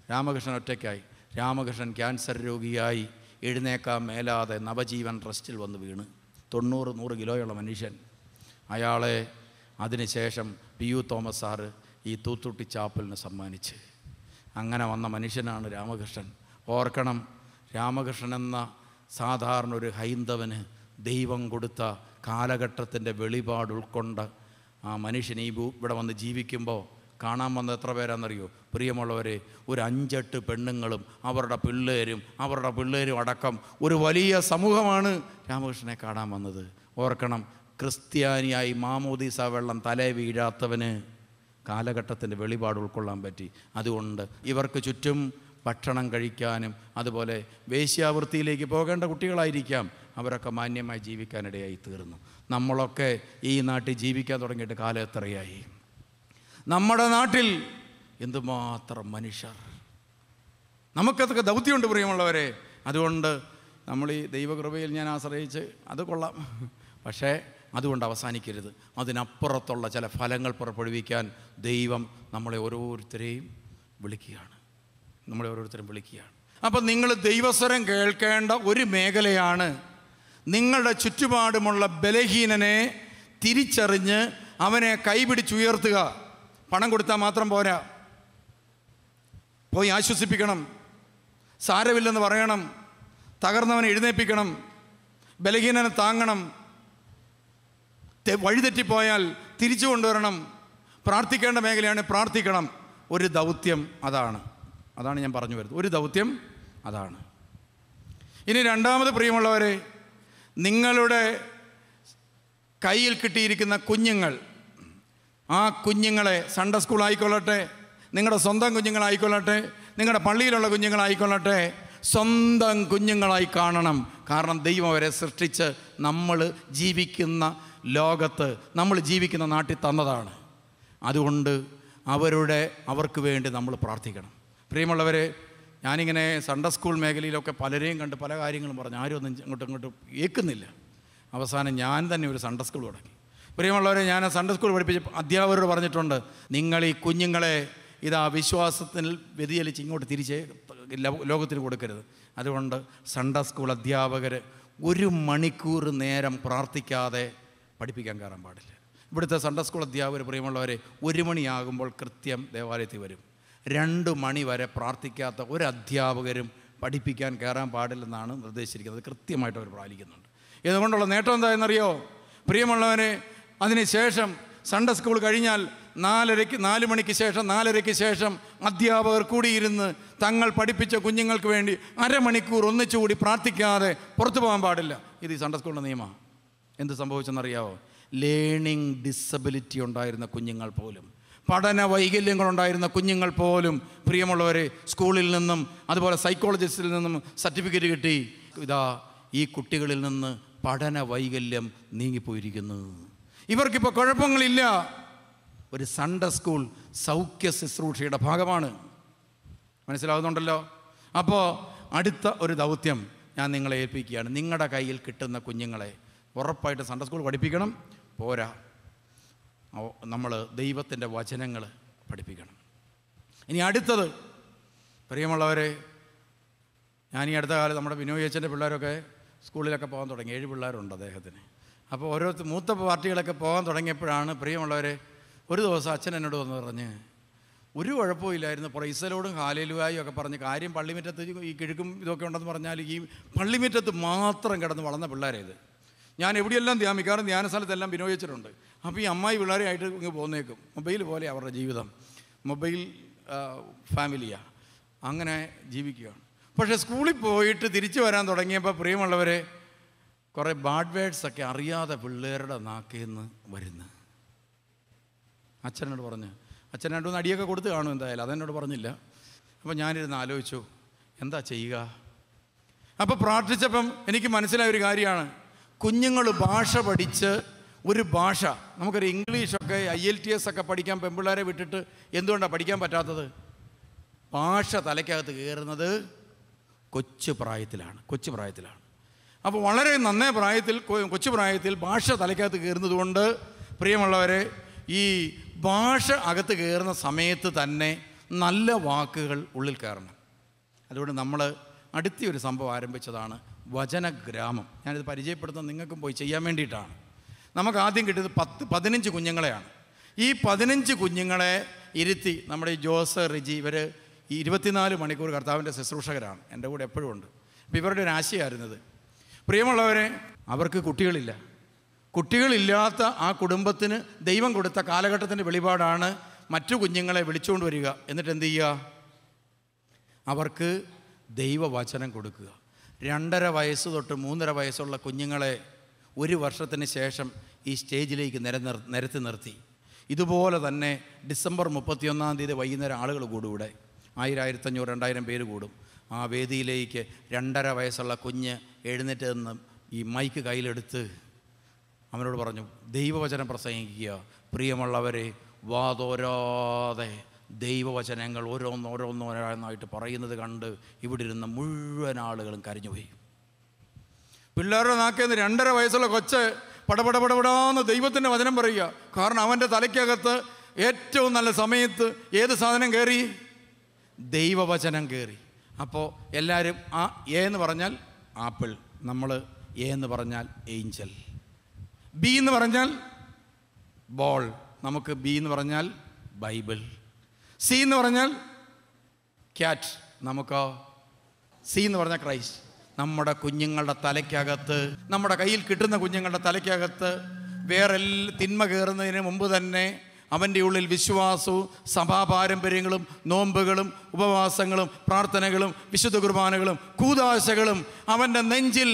[SPEAKER 1] രാമകൃഷ്ണൻ ഒറ്റയ്ക്കായി. രാമകൃഷ്ണൻ ക്യാൻസർ രോഗിയായി എഴുന്നേക്കാൻ മേലാതെ നവജീവൻ ട്രസ്റ്റിൽ വന്ന് വീണ് 90-100 കിലോയുള്ള മനുഷ്യൻ. അയാളെ അതിനുശേഷം PU തോമസ് സാറ് ഈ തൂത്തുട്ടി ചാപ്പലിന് സമ്മാനിച്ച്. അങ്ങനെ വന്ന മനുഷ്യനാണ് രാമകൃഷ്ണൻ. ഓർക്കണം, രാമകൃഷ്ണൻ എന്ന സാധാരണ ഒരു ഹൈന്ദവന് ദൈവം കൊടുത്ത കാലഘട്ടത്തിൻ്റെ വെളിപാട് ഉൾക്കൊണ്ട ആ മനുഷ്യൻ ഇവിടെ വന്ന് ജീവിക്കുമ്പോൾ കാണാൻ വന്ന എത്ര പേരാണെന്നറിയോ? പ്രിയമുള്ളവരെ, ഒരു 5-8 പെണ്ണുങ്ങളും അവരുടെ പിള്ളേരും അടക്കം ഒരു വലിയ സമൂഹമാണ് രാമകൃഷ്ണനെ കാണാൻ വന്നത്. ഓർക്കണം, ക്രിസ്ത്യാനിയായി മാമോദീസ വെള്ളം തലേ വീഴാത്തവന് കാലഘട്ടത്തിൻ്റെ വെളിപാട് ഉൾക്കൊള്ളാൻ പറ്റി. അതുകൊണ്ട് ഇവർക്ക് ചുറ്റും ഭക്ഷണം കഴിക്കാനും അതുപോലെ വേശ്യാവൃത്തിയിലേക്ക് പോകേണ്ട കുട്ടികളായിരിക്കാം, അവരൊക്കെ മാന്യമായി ജീവിക്കാനിടയായി തീർന്നു. നമ്മളൊക്കെ ഈ നാട്ടിൽ ജീവിക്കാൻ തുടങ്ങിയിട്ട് കാലം എത്രയായി? നമ്മുടെ നാട്ടിൽ എന്തുമാത്രം മനുഷ്യർ നമുക്കതൊക്കെ ദൗത്യമുണ്ട് പ്രിയമുള്ളവരെ. അതുകൊണ്ട് നമ്മൾ ഈ ദൈവകൃപയിൽ ഞാൻ ആശ്രയിച്ച് അത് കൊള്ളാം, പക്ഷേ അതുകൊണ്ട് അവസാനിക്കരുത്. അതിനപ്പുറത്തുള്ള ചില ഫലങ്ങൾ പുറപ്പെടുവിക്കാൻ ദൈവം നമ്മളെ ഓരോരുത്തരെയും വിളിക്കുകയാണ്. അപ്പം നിങ്ങൾ ദൈവസ്വരം കേൾക്കേണ്ട ഒരു മേഖലയാണ് നിങ്ങളുടെ ചുറ്റുപാടുമുള്ള ബലഹീനനെ തിരിച്ചറിഞ്ഞ് അവനെ കൈപിടിച്ചുയർത്തുക. പണം കൊടുത്താൽ മാത്രം പോരാ, പോയി ആശ്വസിപ്പിക്കണം, സാരമില്ലെന്ന് പറയണം, തകർന്നവനെ എഴുന്നേൽപ്പിക്കണം, ബലഹീനനെ താങ്ങണം, വഴിതെറ്റിപ്പോയാൽ തിരിച്ചു കൊണ്ടുവരണം. പ്രാർത്ഥിക്കേണ്ട മേഖലയാണ്, പ്രാർത്ഥിക്കണം. ഒരു ദൗത്യം അതാണ് ഞാൻ പറഞ്ഞു വരുന്നത്. ഒരു ദൗത്യം അതാണ്. ഇനി രണ്ടാമത് പ്രിയമുള്ളവരെ, നിങ്ങളുടെ കയ്യിൽ കിട്ടിയിരിക്കുന്ന കുഞ്ഞുങ്ങൾ, ആ കുഞ്ഞുങ്ങളെ സൺഡേ സ്കൂൾ ആയിക്കൊള്ളട്ടെ, നിങ്ങളുടെ സ്വന്തം കുഞ്ഞുങ്ങളായിക്കൊള്ളട്ടെ, നിങ്ങളുടെ പള്ളിയിലുള്ള കുഞ്ഞുങ്ങളായിക്കൊള്ളട്ടെ, സ്വന്തം കുഞ്ഞുങ്ങളായി കാണണം. കാരണം ദൈവം അവരെ സൃഷ്ടിച്ച് നമ്മൾ ജീവിക്കുന്ന ലോകത്ത്, നമ്മൾ ജീവിക്കുന്ന നാട്ടിൽ തന്നതാണ്. അതുകൊണ്ട് അവർക്ക് വേണ്ടി നമ്മൾ പ്രാർത്ഥിക്കണം. പ്രിയമുള്ളവരെ, ഞാനിങ്ങനെ സൺഡേ സ്കൂൾ മേഖലയിലൊക്കെ പലരെയും കണ്ട് പല കാര്യങ്ങളും പറഞ്ഞു, ആരും ഒന്നും ഇങ്ങോട്ടും കേൾക്കുന്നില്ല. അവസാനം ഞാൻ തന്നെ ഒരു സൺഡേ സ്കൂൾ തുടങ്ങി. പ്രിയമുള്ളവരെ, ഞാൻ സൺഡേ സ്കൂൾ പഠിപ്പിച്ച അധ്യാപകരോട് പറഞ്ഞിട്ടുണ്ട്, നിങ്ങൾ ഈ കുഞ്ഞുങ്ങളെ വിശ്വാസത്തിൽ വ്യതിചലിച്ച് ഇങ്ങോട്ട് തിരിച്ച് ലോകത്തിന് കൊടുക്കരുത്. അതുകൊണ്ട് സൺഡേ സ്കൂൾ അധ്യാപകർ 1 മണിക്കൂർ നേരം പ്രാർത്ഥിക്കാതെ പഠിപ്പിക്കാൻ കയറാൻ പാടില്ല. ഇവിടുത്തെ സൺഡേ സ്കൂൾ അധ്യാപകർ പ്രിയമുള്ളവരെ 1 മണിയാകുമ്പോൾ കൃത്യം ദേവാലയത്തിൽ വരും. 2 മണി വരെ പ്രാർത്ഥിക്കാത്ത ഒരു അധ്യാപകരും പഠിപ്പിക്കാൻ കയറാൻ പാടില്ലെന്നാണ് നിർദ്ദേശിച്ചിരിക്കുന്നത്. കൃത്യമായിട്ട് അവർ പാലിക്കുന്നുണ്ട്. ഇതുകൊണ്ടുള്ള നേട്ടം എന്താണെന്നറിയോ പ്രിയമുള്ളവരെ? അതിനുശേഷം സൺഡേ സ്കൂൾ കഴിഞ്ഞാൽ 4 മണിക്ക് ശേഷം അധ്യാപകർ കൂടിയിരുന്ന് തങ്ങൾ പഠിപ്പിച്ച കുഞ്ഞുങ്ങൾക്ക് വേണ്ടി അരമണിക്കൂർ ഒന്നിച്ചുകൂടി പ്രാർത്ഥിക്കാതെ പുറത്തു പോകാൻ പാടില്ല. ഇത് ഈ സൺഡേ സ്കൂളിൻ്റെ നിയമമാണ്. എന്ത് സംഭവിച്ചെന്നറിയാവോ? ലേണിംഗ് ഡിസബിലിറ്റി ഉണ്ടായിരുന്ന കുഞ്ഞുങ്ങൾ പോലും, പഠന വൈകല്യങ്ങളുണ്ടായിരുന്ന കുഞ്ഞുങ്ങൾ പോലും പ്രിയമുള്ളവരെ, സ്കൂളിൽ നിന്നും അതുപോലെ സൈക്കോളജിസ്റ്റിൽ നിന്നും സർട്ടിഫിക്കറ്റ് കിട്ടി. ഈ കുട്ടികളിൽ നിന്ന് പഠന വൈകല്യം നീങ്ങിപ്പോയിരിക്കുന്നു. ഇവർക്കിപ്പോൾ കുഴപ്പങ്ങളില്ല. ഒരു സൺഡേ സ്കൂൾ സൗഖ്യ ശുശ്രൂഷയുടെ ഭാഗമാണ്. മനസ്സിലാവുന്നുണ്ടല്ലോ? അപ്പോൾ അടുത്ത ഒരു ദൗത്യം ഞാൻ നിങ്ങളെ ഏൽപ്പിക്കുകയാണ്. നിങ്ങളുടെ കയ്യിൽ കിട്ടുന്ന കുഞ്ഞുങ്ങളെ ഉറപ്പായിട്ട് സൺഡേ സ്കൂൾ പഠിപ്പിക്കണം. പോരാ, നമ്മൾ ദൈവത്തിൻ്റെ വചനങ്ങൾ പഠിപ്പിക്കണം. ഇനി അടുത്തത് പ്രിയമുള്ളവരെ, ഞാൻ ഈ അടുത്ത കാലത്ത് നമ്മുടെ ബിനോയ് അച്ഛൻ്റെ പിള്ളേരൊക്കെ സ്കൂളിലൊക്കെ പോകാൻ തുടങ്ങി. 7 പിള്ളേരുണ്ട് അദ്ദേഹത്തിന്. അപ്പോൾ ഓരോ മൂത്ത പാർട്ടികളൊക്കെ പോകാൻ തുടങ്ങിയപ്പോഴാണ് പ്രിയമുള്ളവരെ, ഒരു ദിവസം അച്ഛൻ എന്നോട് വന്ന് പറഞ്ഞ്, ഒരു കുഴപ്പമില്ലായിരുന്നു, പ്രൈസലോടും ഹാലേലുവായും ഒക്കെ പറഞ്ഞ് കാര്യം പള്ളിമുറ്റത്ത് ഈ കിഴുക്കും ഇതൊക്കെ ഉണ്ടെന്ന് പറഞ്ഞാൽ ഈ പള്ളിമുറ്റത്ത് മാത്രം കിടന്ന് വളർന്ന പിള്ളേരേത്. ഞാൻ എവിടെയെല്ലാം മിക്കവാറും ധ്യാന സ്ഥലത്തെല്ലാം വിനിയോഗിച്ചിട്ടുണ്ട്. അപ്പോൾ ഈ അമ്മായി പിള്ളേരെയായിട്ട് ഇങ്ങ് പോന്നേക്കും. മൊബൈൽ പോലെ അവരുടെ ജീവിതം, മൊബൈൽ ഫാമിലിയാണ്, അങ്ങനെ ജീവിക്കുകയാണ്. പക്ഷേ സ്കൂളിൽ പോയിട്ട് തിരിച്ചു വരാൻ തുടങ്ങിയപ്പോൾ പ്രിയമുള്ളവരെ, കുറേ ബാഡ് വേർഡ്സൊക്കെ അറിയാതെ പിള്ളേരുടെ നാക്കിൽ നിന്ന് വരുന്നു. അച്ഛനോട് പറഞ്ഞ്, അച്ഛൻ 2-3 അടിയൊക്കെ കൊടുത്ത് കാണും എന്തായാലും, അതെന്നോട് പറഞ്ഞില്ല. അപ്പോൾ ഞാനിരുന്ന് ആലോചിച്ചു എന്താ ചെയ്യുക. അപ്പോൾ പ്രാർത്ഥിച്ചപ്പം എനിക്ക് മനസ്സിലായ ഒരു കാര്യമാണ്, കുഞ്ഞുങ്ങൾ ഭാഷ പഠിച്ച് ഒരു ഭാഷ, നമുക്കൊരു ഇംഗ്ലീഷൊക്കെ IELTS ഒക്കെ പഠിക്കാൻ പെൺപിള്ളേരെ വിട്ടിട്ട് എന്തുകൊണ്ടാണ് പഠിക്കാൻ പറ്റാത്തത്? ഭാഷ തലയ്ക്കകത്ത് കയറുന്നത് കൊച്ചു പ്രായത്തിലാണ്. അപ്പോൾ വളരെ നന്നേ കൊച്ചു പ്രായത്തിൽ ഭാഷ തലയ്ക്കകത്ത് കയറുന്നത് കൊണ്ട് പ്രിയമുള്ളവരെ, ഈ ഭാഷ അകത്ത് കയറുന്ന സമയത്ത് തന്നെ നല്ല വാക്കുകൾ ഉള്ളിൽ കയറണം. അതുകൊണ്ട് നമ്മൾ അടുത്തൊരു സംഭവം ആരംഭിച്ചതാണ് വചനഗ്രാമം. ഞാനിത് പരിചയപ്പെടുത്തുന്നത് നിങ്ങൾക്കും പോയി ചെയ്യാൻ വേണ്ടിയിട്ടാണ്. നമുക്ക് ആദ്യം കിട്ടിയത് 15 കുഞ്ഞുങ്ങളെയാണ്. ഈ 15 കുഞ്ഞുങ്ങളെ ഇരുത്തി നമ്മുടെ ഈ ജോസ്, റിജി ഇവർ 24 മണിക്കൂർ കർത്താവിൻ്റെ ശുശ്രൂഷകരാണ്, എൻ്റെ കൂടെ എപ്പോഴും ഉണ്ട്. അപ്പോൾ ഇവരുടെ ഒരു ആശയമായിരുന്നത്, പ്രിയമുള്ളവരെ, അവർക്ക് കുട്ടികളില്ലാത്ത ആ കുടുംബത്തിന് ദൈവം കൊടുത്ത കാലഘട്ടത്തിൻ്റെ വെളിപാടാണ് മറ്റു കുഞ്ഞുങ്ങളെ വിളിച്ചുകൊണ്ട് വരിക, എന്നിട്ട് എന്ത് ചെയ്യുക? അവർക്ക് ദൈവവചനം കൊടുക്കുക. 2.5 വയസ്സ് തൊട്ട് 3.5 വയസ്സുള്ള കുഞ്ഞുങ്ങളെ 1 വർഷത്തിന് ശേഷം ഈ സ്റ്റേജിലേക്ക് നിരത്തി നിർത്തി. ഇതുപോലെ തന്നെ ഡിസംബർ 31-ാം തീയതി വൈകുന്നേരം ആളുകൾ കൂടും. ഇവിടെ 1000, 1500, 2000 പേര് കൂടും. ആ വേദിയിലേക്ക് 2.5 വയസ്സുള്ള കുഞ്ഞ് എഴുന്നേറ്റ് നിന്ന് ഈ മൈക്ക് കയ്യിലെടുത്ത് അവനോട് പറഞ്ഞു, ദൈവവചനം പ്രസംഗിക്കുക. പ്രിയമുള്ളവരെ, വാതോരാതെ ദൈവവചനങ്ങൾ ഓരോന്നോരോന്നായിട്ട് പറയുന്നത് കണ്ട് ഇവിടെ ഇരുന്ന മുഴുവൻ ആളുകളും കരഞ്ഞുപോയി. പിള്ളേരുടെ നാക്കേന്ന് 2.5 വയസ്സുള്ള കൊച്ച് പടപടപടപടാന്ന് ദൈവത്തിൻ്റെ വചനം പറയുക. കാരണം അവൻ്റെ തലയ്ക്കകത്ത് ഏറ്റവും നല്ല സമയത്ത് ഏത് സാധനം കയറി? ദൈവവചനം കയറി. അപ്പോൾ എല്ലാവരും എ എന്ന് പറഞ്ഞാൽ ആപ്പിൾ, നമ്മൾ എ എന്ന് പറഞ്ഞാൽ ഏഞ്ചൽ, ബി എന്ന് പറഞ്ഞാൽ ബോൾ, നമുക്ക് ബി എന്ന് പറഞ്ഞാൽ ബൈബിൾ, സി എന്ന് പറഞ്ഞാൽ ക്യാറ്റ്, നമുക്കോ സി എന്ന് പറഞ്ഞാൽ ക്രൈസ്റ്റ്. നമ്മുടെ കുഞ്ഞുങ്ങളുടെ തലയ്ക്കകത്ത്, നമ്മുടെ കയ്യിൽ കിട്ടുന്ന കുഞ്ഞുങ്ങളുടെ തലയ്ക്കകത്ത് വേറെ തിന്മ കയറുന്നതിന് മുമ്പ് തന്നെ അവൻ്റെ ഉള്ളിൽ വിശ്വാസവും സഭാപാരമ്പര്യങ്ങളും നോമ്പുകളും ഉപവാസങ്ങളും പ്രാർത്ഥനകളും വിശുദ്ധ കുർബാനകളും കൂദാശകളും അവൻ്റെ നെഞ്ചിൽ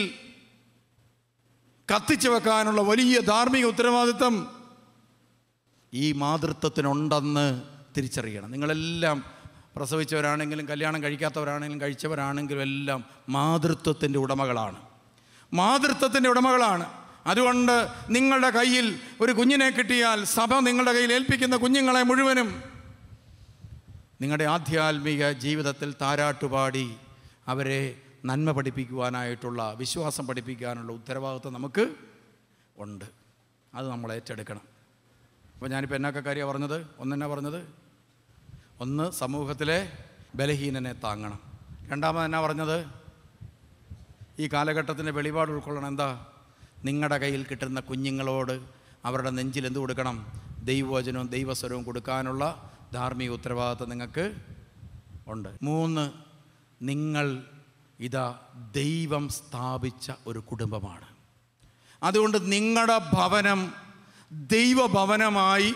[SPEAKER 1] കത്തിച്ചു വെക്കാനുള്ള വലിയ ധാർമ്മിക ഉത്തരവാദിത്വം ഈ മാതൃത്വത്തിനുണ്ടെന്ന് തിരിച്ചറിയണം. നിങ്ങളെല്ലാം പ്രസവിച്ചവരാണെങ്കിലും കല്യാണം കഴിക്കാത്തവരാണെങ്കിലും കഴിച്ചവരാണെങ്കിലും എല്ലാം മാതൃത്വത്തിൻ്റെ ഉടമകളാണ്, മാതൃത്വത്തിൻ്റെ ഉടമകളാണ്. അതുകൊണ്ട് നിങ്ങളുടെ കയ്യിൽ ഒരു കുഞ്ഞിനെ കിട്ടിയാൽ സഭ നിങ്ങളുടെ കയ്യിൽ ഏൽപ്പിക്കുന്ന കുഞ്ഞുങ്ങളെ മുഴുവനും നിങ്ങളുടെ ആധ്യാത്മിക ജീവിതത്തിൽ താരാട്ടുപാടി അവരെ നന്മ പഠിപ്പിക്കുവാനായിട്ടുള്ള, വിശ്വാസം പഠിപ്പിക്കാനുള്ള ഉത്തരവാദിത്വം നമുക്ക് ഉണ്ട്. അത് നമ്മൾ ഏറ്റെടുക്കണം. അപ്പോൾ ഞാനിപ്പോൾ എന്നൊക്കെ കാര്യമാണ് പറഞ്ഞത്? ഒന്നെന്നാ പറഞ്ഞത്? ഒന്ന്, സമൂഹത്തിലെ ബലഹീനനെ താങ്ങണം. രണ്ടാമത് എന്നാ പറഞ്ഞത്? ഈ കാലഘട്ടത്തിൻ്റെ വെളിപാട് ഉൾക്കൊള്ളണം. എന്താ? നിങ്ങളുടെ കയ്യിൽ കിട്ടുന്ന കുഞ്ഞുങ്ങളോട് അവരുടെ നെഞ്ചിൽ എന്ത് കൊടുക്കണം? ദൈവവചനവും ദൈവസ്വരവും കൊടുക്കാനുള്ള ധാർമ്മിക ഉത്തരവാദിത്വം നിങ്ങൾക്ക് ഉണ്ട്. 3, നിങ്ങൾ ഇതാ ദൈവം സ്ഥാപിച്ച ഒരു കുടുംബമാണ്. അതുകൊണ്ട് നിങ്ങളുടെ ഭവനം ദൈവഭവനമായി,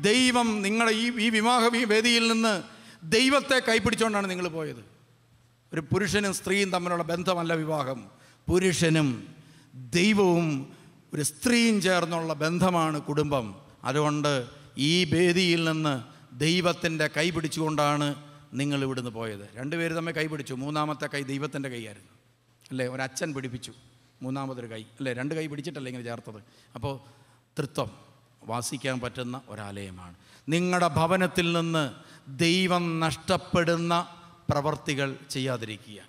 [SPEAKER 1] ദൈവം നിങ്ങളെ ഈ വിവാഹ വേദിയിൽ നിന്ന് ദൈവത്തെ കൈപ്പിടിച്ചുകൊണ്ടാണ് നിങ്ങൾ പോയത്. ഒരു പുരുഷനും സ്ത്രീയും തമ്മിലുള്ള ബന്ധമല്ല വിവാഹം, പുരുഷനും ദൈവവും ഒരു സ്ത്രീയും ചേർന്നുള്ള ബന്ധമാണ് കുടുംബം. അതുകൊണ്ട് ഈ വേദിയിൽ നിന്ന് ദൈവത്തിൻ്റെ കൈ പിടിച്ചുകൊണ്ടാണ് നിങ്ങൾ ഇവിടുന്ന് പോയത്. 2 പേര് തമ്മിൽ കൈ പിടിച്ചു, 3ാമത്തെ കൈ ദൈവത്തിൻ്റെ കൈയായിരുന്നു, അല്ലേ? ഒരച്ഛൻ പിടിപ്പിച്ചു, 3ാമതൊരു കൈ, അല്ലേ? 2 കൈ പിടിച്ചിട്ടല്ലേ ഇങ്ങനെ ചേർത്തത്. അപ്പോൾ തൃത്വം വാസിക്കാൻ പറ്റുന്ന ഒരാലയമാണ്. നിങ്ങളുടെ ഭവനത്തിൽ നിന്ന് ദൈവം നഷ്ടപ്പെടുന്ന പ്രവർത്തികൾ ചെയ്യാതിരിക്കുക.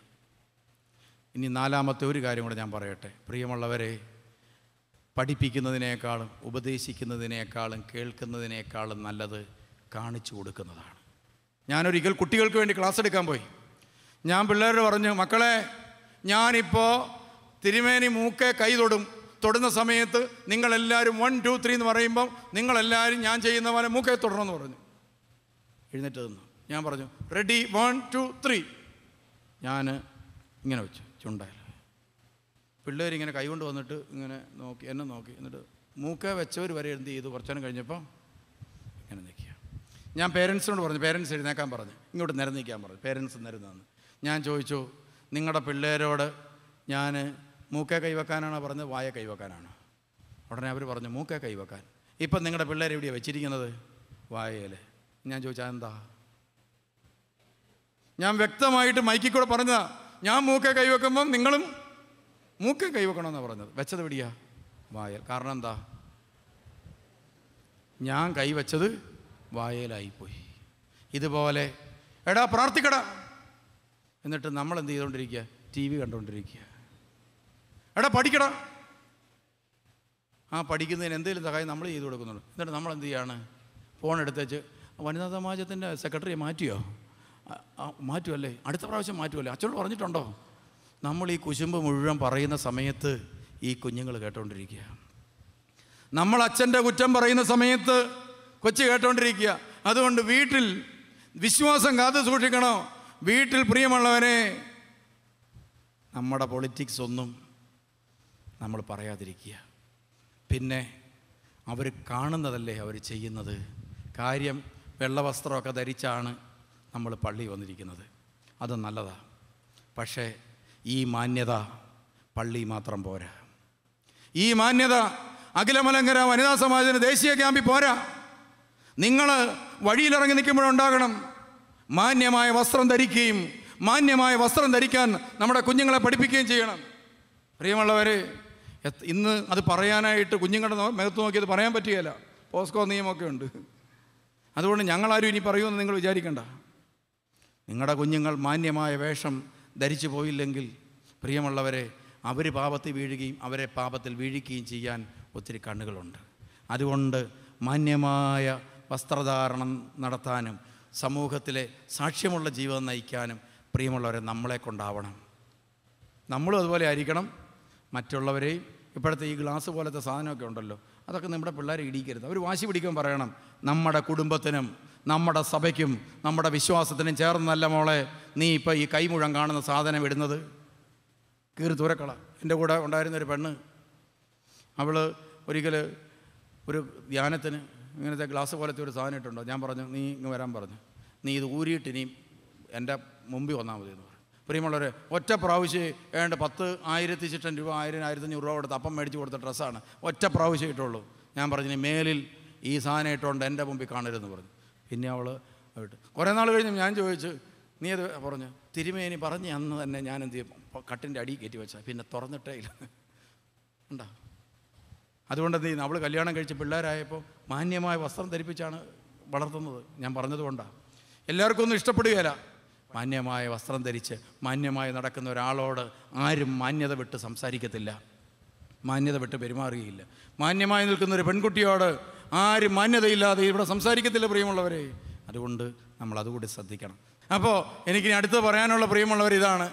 [SPEAKER 1] ഇനി 4ാമത്തെ ഒരു കാര്യം കൂടെ ഞാൻ പറയട്ടെ. പ്രിയമുള്ളവരെ, പഠിപ്പിക്കുന്നതിനേക്കാളും ഉപദേശിക്കുന്നതിനേക്കാളും കേൾക്കുന്നതിനേക്കാളും നല്ലത് കാണിച്ചു കൊടുക്കുന്നതാണ്. ഞാനൊരിക്കൽ കുട്ടികൾക്ക് വേണ്ടി ക്ലാസ് എടുക്കാൻ പോയി. ഞാൻ പിള്ളേരോട് പറഞ്ഞു, മക്കളെ, ഞാനിപ്പോൾ തിരുമേനി മൂക്കെ കൈ തൊടുന്ന സമയത്ത് നിങ്ങളെല്ലാവരും 1 2 3 എന്ന് പറയുമ്പം നിങ്ങളെല്ലാവരും ഞാൻ ചെയ്യുന്ന പോലെ മൂക്കെ തൊടണമെന്ന് പറഞ്ഞു. എഴുന്നേറ്റ് നിന്നു. ഞാൻ പറഞ്ഞു, റെഡി 1 2 3. ഞാൻ ഇങ്ങനെ വെച്ചു ചുണ്ടായാൽ. പിള്ളേരിങ്ങനെ കൈകൊണ്ട് വന്നിട്ട് ഇങ്ങനെ നോക്കി, എന്നെ നോക്കി, എന്നിട്ട് മൂക്കെ വെച്ചവർ വരെ എന്ത് ചെയ്തു? കുറച്ചു നേരം കഴിഞ്ഞപ്പോൾ ഇങ്ങനെ നിൽക്കുക. ഞാൻ പേരൻസിനോട് പറഞ്ഞു, പേരൻസ് എഴുന്നേക്കാൻ പറഞ്ഞു, ഇങ്ങോട്ട് നിരന്നിക്കാൻ പറഞ്ഞു. പേരൻസ് നിരന്നു. ഞാൻ ചോദിച്ചു, നിങ്ങളുടെ പിള്ളേരോട് ഞാൻ മൂക്കെ കൈവെക്കാനാണോ പറഞ്ഞത്, വായ കൈവെക്കാനാണോ? ഉടനെ അവർ പറഞ്ഞു മൂക്കെ കൈവെക്കാൻ. ഇപ്പം നിങ്ങളുടെ പിള്ളേർ എവിടെയാണ് വെച്ചിരിക്കുന്നത്? വായയിൽ. ഞാൻ ചോദിച്ചാൽ എന്താ? ഞാൻ വ്യക്തമായിട്ട് മൈക്കിൽ കൂടെ പറഞ്ഞതാ, ഞാൻ മൂക്കെ കൈവെക്കുമ്പം നിങ്ങളും മൂക്കെ കൈവെക്കണമെന്നാണ് പറഞ്ഞത്. വെച്ചത് എവിടെയാ? വായൽ. കാരണം എന്താ? ഞാൻ കൈവച്ചത് വായയിലായിപ്പോയി. ഇതുപോലെ എടാ പ്രാർത്ഥിക്കടാ, എന്നിട്ട് നമ്മൾ എന്ത് ചെയ്തുകൊണ്ടിരിക്കുക? TV കണ്ടുകൊണ്ടിരിക്കുക. എടാ പഠിക്കടാ, പഠിക്കുന്നതിന് എന്തെങ്കിലും സഹായം നമ്മൾ ചെയ്തു കൊടുക്കുന്നുള്ളൂ. എന്നിട്ട് നമ്മൾ എന്ത് ചെയ്യാണ്? ഫോൺ എടുത്തേച്ച് വനിതാ സമാജത്തിൻ്റെ സെക്രട്ടറിയെ മാറ്റുമല്ലേ, അടുത്ത പ്രാവശ്യം മാറ്റുമല്ലേ, അച്ഛനോട് പറഞ്ഞിട്ടുണ്ടോ? നമ്മൾ ഈ കുശുമ്പ് മുഴുവൻ പറയുന്ന സമയത്ത് ഈ കുഞ്ഞുങ്ങൾ കേട്ടോണ്ടിരിക്കുക. നമ്മൾ അച്ഛൻ്റെ കുറ്റം പറയുന്ന സമയത്ത് കൊച്ചു കേട്ടോണ്ടിരിക്കുക. അതുകൊണ്ട് വീട്ടിൽ വിശ്വാസം കാത്തു സൂക്ഷിക്കണോ? വീട്ടിൽ പ്രിയമുള്ളവരെ, നമ്മുടെ പൊളിറ്റിക്സ് ഒന്നും നമ്മൾ പറയാതിരിക്കുക. പിന്നെ അവർ കാണുന്നതല്ലേ അവർ ചെയ്യുന്നത്. കാര്യം വെള്ളവസ്ത്രമൊക്കെ ധരിച്ചാണ് നമ്മൾ പള്ളി വന്നിരിക്കുന്നത്, അത് നല്ലതാണ്. പക്ഷേ ഈ മാന്യത പള്ളി മാത്രം പോരാ. ഈ മാന്യത അഖിലമലങ്കര വനിതാ സമാജത്തിന് ദേശീയ ക്യാമ്പിൽ പോരാ. നിങ്ങൾ വഴിയിലിറങ്ങി നിൽക്കുമ്പോഴുണ്ടാകണം. മാന്യമായ വസ്ത്രം ധരിക്കുകയും മാന്യമായ വസ്ത്രം ധരിക്കാൻ നമ്മുടെ കുഞ്ഞുങ്ങളെ പഠിപ്പിക്കുകയും ചെയ്യണം. പ്രിയമുള്ളവർ, ഇന്ന് അത് പറയാനായിട്ട് കുഞ്ഞുങ്ങളുടെ മുഖത്ത് നോക്കിയത് പറയാൻ പറ്റുകയില്ല. പോസ്കോ നിയമമൊക്കെ ഉണ്ട്. അതുകൊണ്ട് ഞങ്ങളാരും ഇനി പറയുമെന്ന് നിങ്ങൾ വിചാരിക്കണ്ട. നിങ്ങളുടെ കുഞ്ഞുങ്ങൾ മാന്യമായ വേഷം ധരിച്ചു പോയില്ലെങ്കിൽ പ്രിയമുള്ളവരെ, അവർ പാപത്തിൽ വീഴുകയും അവരെ പാപത്തിൽ വീഴിക്കുകയും ചെയ്യാൻ ഒത്തിരി കണ്ണുകളുണ്ട്. അതുകൊണ്ട് മാന്യമായ വസ്ത്രധാരണം നടത്താനും സമൂഹത്തിലെ സാക്ഷ്യമുള്ള ജീവിതം നയിക്കാനും പ്രിയമുള്ളവരെ നമ്മളെ കൊണ്ടാവണം. നമ്മളും അതുപോലെ ആയിരിക്കണം. മറ്റുള്ളവരെയും ഇപ്പോഴത്തെ ഈ ഗ്ലാസ് പോലത്തെ സാധനമൊക്കെ ഉണ്ടല്ലോ, അതൊക്കെ നമ്മുടെ പിള്ളേരെ ഇടിക്കരുത്. അവർ വാശി പിടിക്കാൻ പറയണം, നമ്മുടെ കുടുംബത്തിനും നമ്മുടെ സഭയ്ക്കും നമ്മുടെ വിശ്വാസത്തിനും ചേർന്നല്ല മോളെ നീ ഇപ്പോൾ ഈ കൈ മുഴം കാണുന്ന സാധനം ഇടുന്നത്, കീറി തുരക്കള. എൻ്റെ കൂടെ ഉണ്ടായിരുന്നൊരു പെണ്ണ്, അവൾ ഒരിക്കൽ ഒരു ധ്യാനത്തിന് ഇങ്ങനത്തെ ഗ്ലാസ് പോലത്തെ ഒരു സാധനം ഇട്ടുണ്ടോ. ഞാൻ പറഞ്ഞു, നീ ഇങ്ങ് വരാൻ പറഞ്ഞു, നീ ഇത് ഊരിയിട്ട് ഇനിയും എൻ്റെ മുമ്പിൽ വന്നാൽ മതി എന്ന് പറഞ്ഞു. പ്രിയമുള്ളവരെ, ഒറ്റ പ്രാവശ്യം ഏതാണ്ട് 10,000 ചിട്ടൻ രൂപ 1,000-1,500 രൂപ കൊടുത്ത് അപ്പം മേടിച്ച് കൊടുത്ത ഡ്രസ്സാണ്. ഒറ്റ പ്രാവശ്യം ഇട്ടുള്ളൂ. ഞാൻ പറഞ്ഞു, മേലിൽ ഈ സാധനം ഇട്ടുകൊണ്ട് എൻ്റെ മുമ്പിൽ കാണരുതെന്ന് പറഞ്ഞു. പിന്നെ അവൾ ഇട്ട് കുറേ നാൾ കഴിഞ്ഞ് ഞാൻ ചോദിച്ചു, നീ അത് പറഞ്ഞു. തിരുമേനി പറഞ്ഞ് അന്ന് തന്നെ ഞാൻ എന്ത് ചെയ്യും, കട്ടിൻ്റെ അടി കയറ്റി വെച്ചാൽ പിന്നെ തുറന്നിട്ടേ ഇല്ല ഉണ്ടോ. അതുകൊണ്ട് എന്ത് ചെയ്യുന്നു, അവൾ കല്യാണം കഴിച്ച് പിള്ളേരായപ്പോൾ മാന്യമായ വസ്ത്രം ധരിപ്പിച്ചാണ് വളർത്തുന്നത്. ഞാൻ പറഞ്ഞതുകൊണ്ടാണ്. എല്ലാവർക്കും ഒന്നും ഇഷ്ടപ്പെടുകയില്ല. മാന്യമായ വസ്ത്രം ധരിച്ച് മാന്യമായി നടക്കുന്ന ഒരാളോട് ആരും മാന്യത വിട്ട് സംസാരിക്കത്തില്ല, മാന്യത വിട്ട് പെരുമാറുകയില്ല. മാന്യമായി നിൽക്കുന്ന ഒരു പെൺകുട്ടിയോട് ആരും മാന്യതയില്ലാതെ ഇവിടെ സംസാരിക്കത്തില്ല പ്രിയമുള്ളവരെ. അതുകൊണ്ട് നമ്മൾ അതുകൂടി ശ്രദ്ധിക്കണം. അപ്പോൾ എനിക്കിനി അടുത്ത് പറയാനുള്ള പ്രിയമുള്ളവർ ഇതാണ്,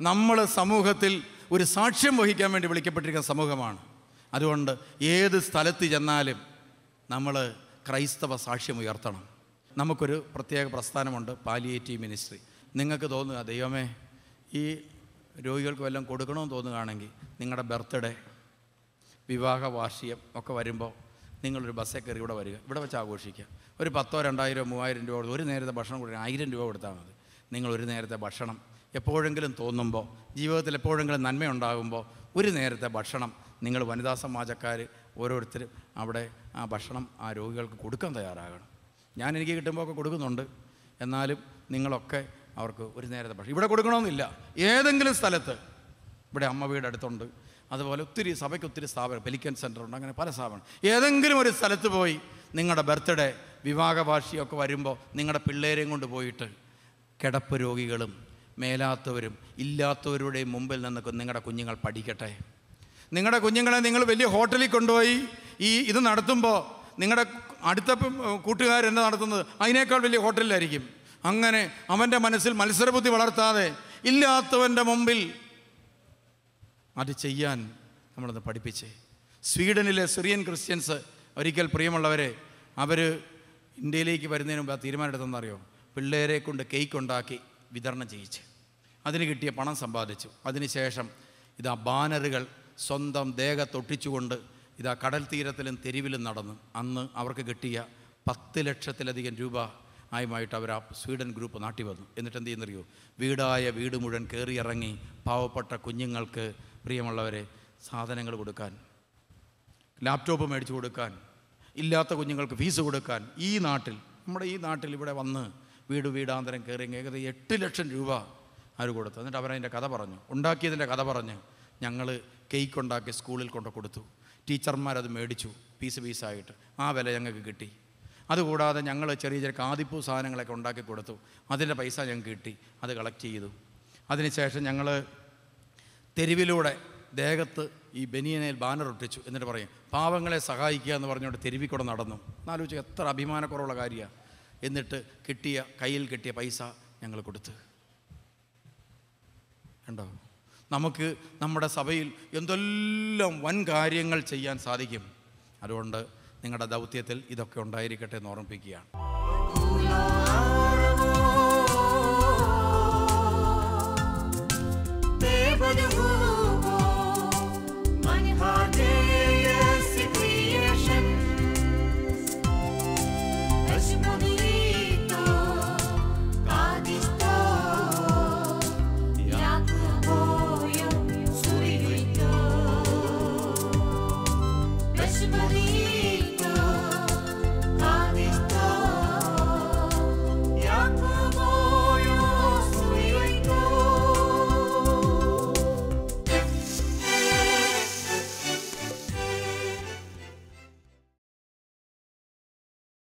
[SPEAKER 1] നമ്മൾ സമൂഹത്തിൽ ഒരു സാക്ഷ്യം വഹിക്കാൻ വേണ്ടി വിളിക്കപ്പെട്ടിരിക്കുന്ന സമൂഹമാണ്. അതുകൊണ്ട് ഏത് സ്ഥലത്ത് ചെന്നാലും നമ്മൾ ക്രൈസ്തവ സാക്ഷ്യം ഉയർത്തണം. നമുക്കൊരു പ്രത്യേക പ്രസ്ഥാനമുണ്ട്, പാലിയേറ്റീവ് മിനിസ്ട്രി. നിങ്ങൾക്ക് തോന്നുക, ദൈവമേ ഈ രോഗികൾക്ക് വല്ലതും കൊടുക്കണമെന്ന് തോന്നുകയാണെങ്കിൽ നിങ്ങളുടെ ബർത്ത്ഡേ, വിവാഹ വാർഷികം ഒക്കെ വരുമ്പോൾ നിങ്ങളൊരു ബസ്സിൽ കയറി ഇവിടെ വരിക, ഇവിടെ വെച്ച് ആഘോഷിക്കുക. ഒരു 10,000, 2,000, 3,000 രൂപ കൊടുത്ത് ഒരു നേരത്തെ ഭക്ഷണം കൊടുക്കുക. 1,000 രൂപ കൊടുത്താൽ മതി. നിങ്ങളൊരു നേരത്തെ ഭക്ഷണം എപ്പോഴെങ്കിലും തോന്നുമ്പോൾ, ജീവിതത്തിൽ എപ്പോഴെങ്കിലും നന്മയുണ്ടാകുമ്പോൾ ഒരു നേരത്തെ ഭക്ഷണം നിങ്ങൾ വനിതാ സമാജക്കാർ ഓരോരുത്തരും അവിടെ ആ ഭക്ഷണം ആ രോഗികൾക്ക് കൊടുക്കാൻ തയ്യാറാകണം. ഞാൻ എനിക്ക് കിട്ടുമ്പോൾ ഒക്കെ കൊടുക്കുന്നുണ്ട്. എന്നാലും നിങ്ങളൊക്കെ അവർക്ക് ഒരു നേരത്തെ ഭക്ഷണം ഇവിടെ കൊടുക്കണമെന്നില്ല. ഏതെങ്കിലും സ്ഥലത്ത്, ഇവിടെ അമ്മ വീട് അടുത്തുണ്ട്, അതുപോലെ ഒത്തിരി സഭയ്ക്ക് ഒത്തിരി സ്ഥാപനം, പെലിക്കൻ സെൻ്റർ ഉണ്ട്, അങ്ങനെ പല സ്ഥാപനം. ഏതെങ്കിലും ഒരു സ്ഥലത്ത് പോയി നിങ്ങളുടെ ബർത്ത്ഡേ, വിവാഹ വാർഷികമൊക്കെ വരുമ്പോൾ നിങ്ങളുടെ പിള്ളേരെയും കൊണ്ട് പോയിട്ട് കിടപ്പ് രോഗികളും മേലാത്തവരും ഇല്ലാത്തവരുടെയും മുമ്പിൽ നിന്നൊക്കെ നിങ്ങളുടെ കുഞ്ഞുങ്ങൾ പഠിക്കട്ടെ. നിങ്ങളുടെ കുഞ്ഞുങ്ങളെ നിങ്ങൾ വലിയ ഹോട്ടലിൽ കൊണ്ടുപോയി ഇത് നടത്തുമ്പോൾ നിങ്ങളുടെ അടുത്ത കൂട്ടുകാരെന്നെ നടത്തുന്നത് അതിനേക്കാൾ വലിയ ഹോട്ടലിലായിരിക്കും. അങ്ങനെ അവൻ്റെ മനസ്സിൽ മത്സരബുദ്ധി വളർത്താതെ ഇല്ലാത്തവൻ്റെ മുമ്പിൽ അത് ചെയ്യാൻ നമ്മളൊന്ന് പഠിപ്പിച്ചേ. സ്വീഡനിലെ സിറിയൻ ക്രിസ്ത്യൻസ് ഒരിക്കൽ പ്രിയമുള്ളവരെ, അവർ ഇന്ത്യയിലേക്ക് വരുന്നതിന് മുമ്പ് ആ തീരുമാനം എടുത്തെന്നറിയോ, പിള്ളേരെ കൊണ്ട് കേക്ക് ഉണ്ടാക്കി വിതരണം ചെയ്യിച്ച് അതിന് കിട്ടിയ പണം സമ്പാദിച്ചു. അതിനുശേഷം ഇതാ ബാനറുകൾ സ്വന്തം ദേഹത്തൊട്ടിച്ചുകൊണ്ട് ഇതാ കടൽ തീരത്തിലും തെരുവിലും നടന്നു. അന്ന് അവർക്ക് കിട്ടിയ 10 ലക്ഷത്തിലധികം രൂപ ആയുമായിട്ട് അവർ ആ സ്വീഡൻ ഗ്രൂപ്പ് നാട്ടി വന്നു. എന്നിട്ട് എന്ത് ചെയ്യുന്നറിയോ, വീടായ വീട് മുഴുവൻ കയറിയിറങ്ങി പാവപ്പെട്ട കുഞ്ഞുങ്ങൾക്ക് പ്രിയമുള്ളവരെ സാധനങ്ങൾ കൊടുക്കാൻ, ലാപ്ടോപ്പ് മേടിച്ചു കൊടുക്കാൻ, ഇല്ലാത്ത കുഞ്ഞുങ്ങൾക്ക് ഫീസ് കൊടുക്കാൻ ഈ നാട്ടിൽ, നമ്മുടെ ഈ നാട്ടിൽ ഇവിടെ വന്ന് വീടാന്തരം കയറി ഏകദേശം 8 ലക്ഷം രൂപ അവർ കൊടുത്തു. എന്നിട്ട് അവരതിൻ്റെ കഥ പറഞ്ഞു, ഉണ്ടാക്കിയതിൻ്റെ കഥ പറഞ്ഞ്, ഞങ്ങൾ കേക്ക് ഉണ്ടാക്കി സ്കൂളിൽ കൊണ്ട് കൊടുത്തു, ടീച്ചർമാരത് മേടിച്ചു പീസായിട്ട്, ആ വില ഞങ്ങൾക്ക് കിട്ടി. അതുകൂടാതെ ഞങ്ങൾ ചെറിയ ചെറിയ കാതിപ്പൂ സാധനങ്ങളൊക്കെ ഉണ്ടാക്കി കൊടുത്തു, അതിൻ്റെ പൈസ ഞങ്ങൾക്ക് കിട്ടി, അത് കളക്ട് ചെയ്തു. അതിനുശേഷം ഞങ്ങൾ തെരുവിലൂടെ ദേഹത്ത് ഈ ബനിയനയിൽ ബാനർ ഒട്ടിച്ചു. എന്നിട്ട് പറയും, പാവങ്ങളെ സഹായിക്കുക എന്ന് പറഞ്ഞുകൊണ്ട് തെരുവിൽ കൂടെ നടന്നു. എന്നാലോചിച്ച് എത്ര അഭിമാനക്കുറവുള്ള കാര്യമാണ്. എന്നിട്ട് കയ്യിൽ കിട്ടിയ പൈസ ഞങ്ങൾ കൊടുത്ത്. കണ്ടോ, നമുക്ക് നമ്മുടെ സഭയിൽ എന്തെല്ലാം വൻ കാര്യങ്ങൾ ചെയ്യാൻ സാധിക്കും. അതുകൊണ്ട് നിങ്ങളുടെ ദൗത്യത്തിൽ ഇതൊക്കെ ഉണ്ടായിരിക്കട്ടെ എന്ന് ഓർമ്മിപ്പിക്കുകയാണ്.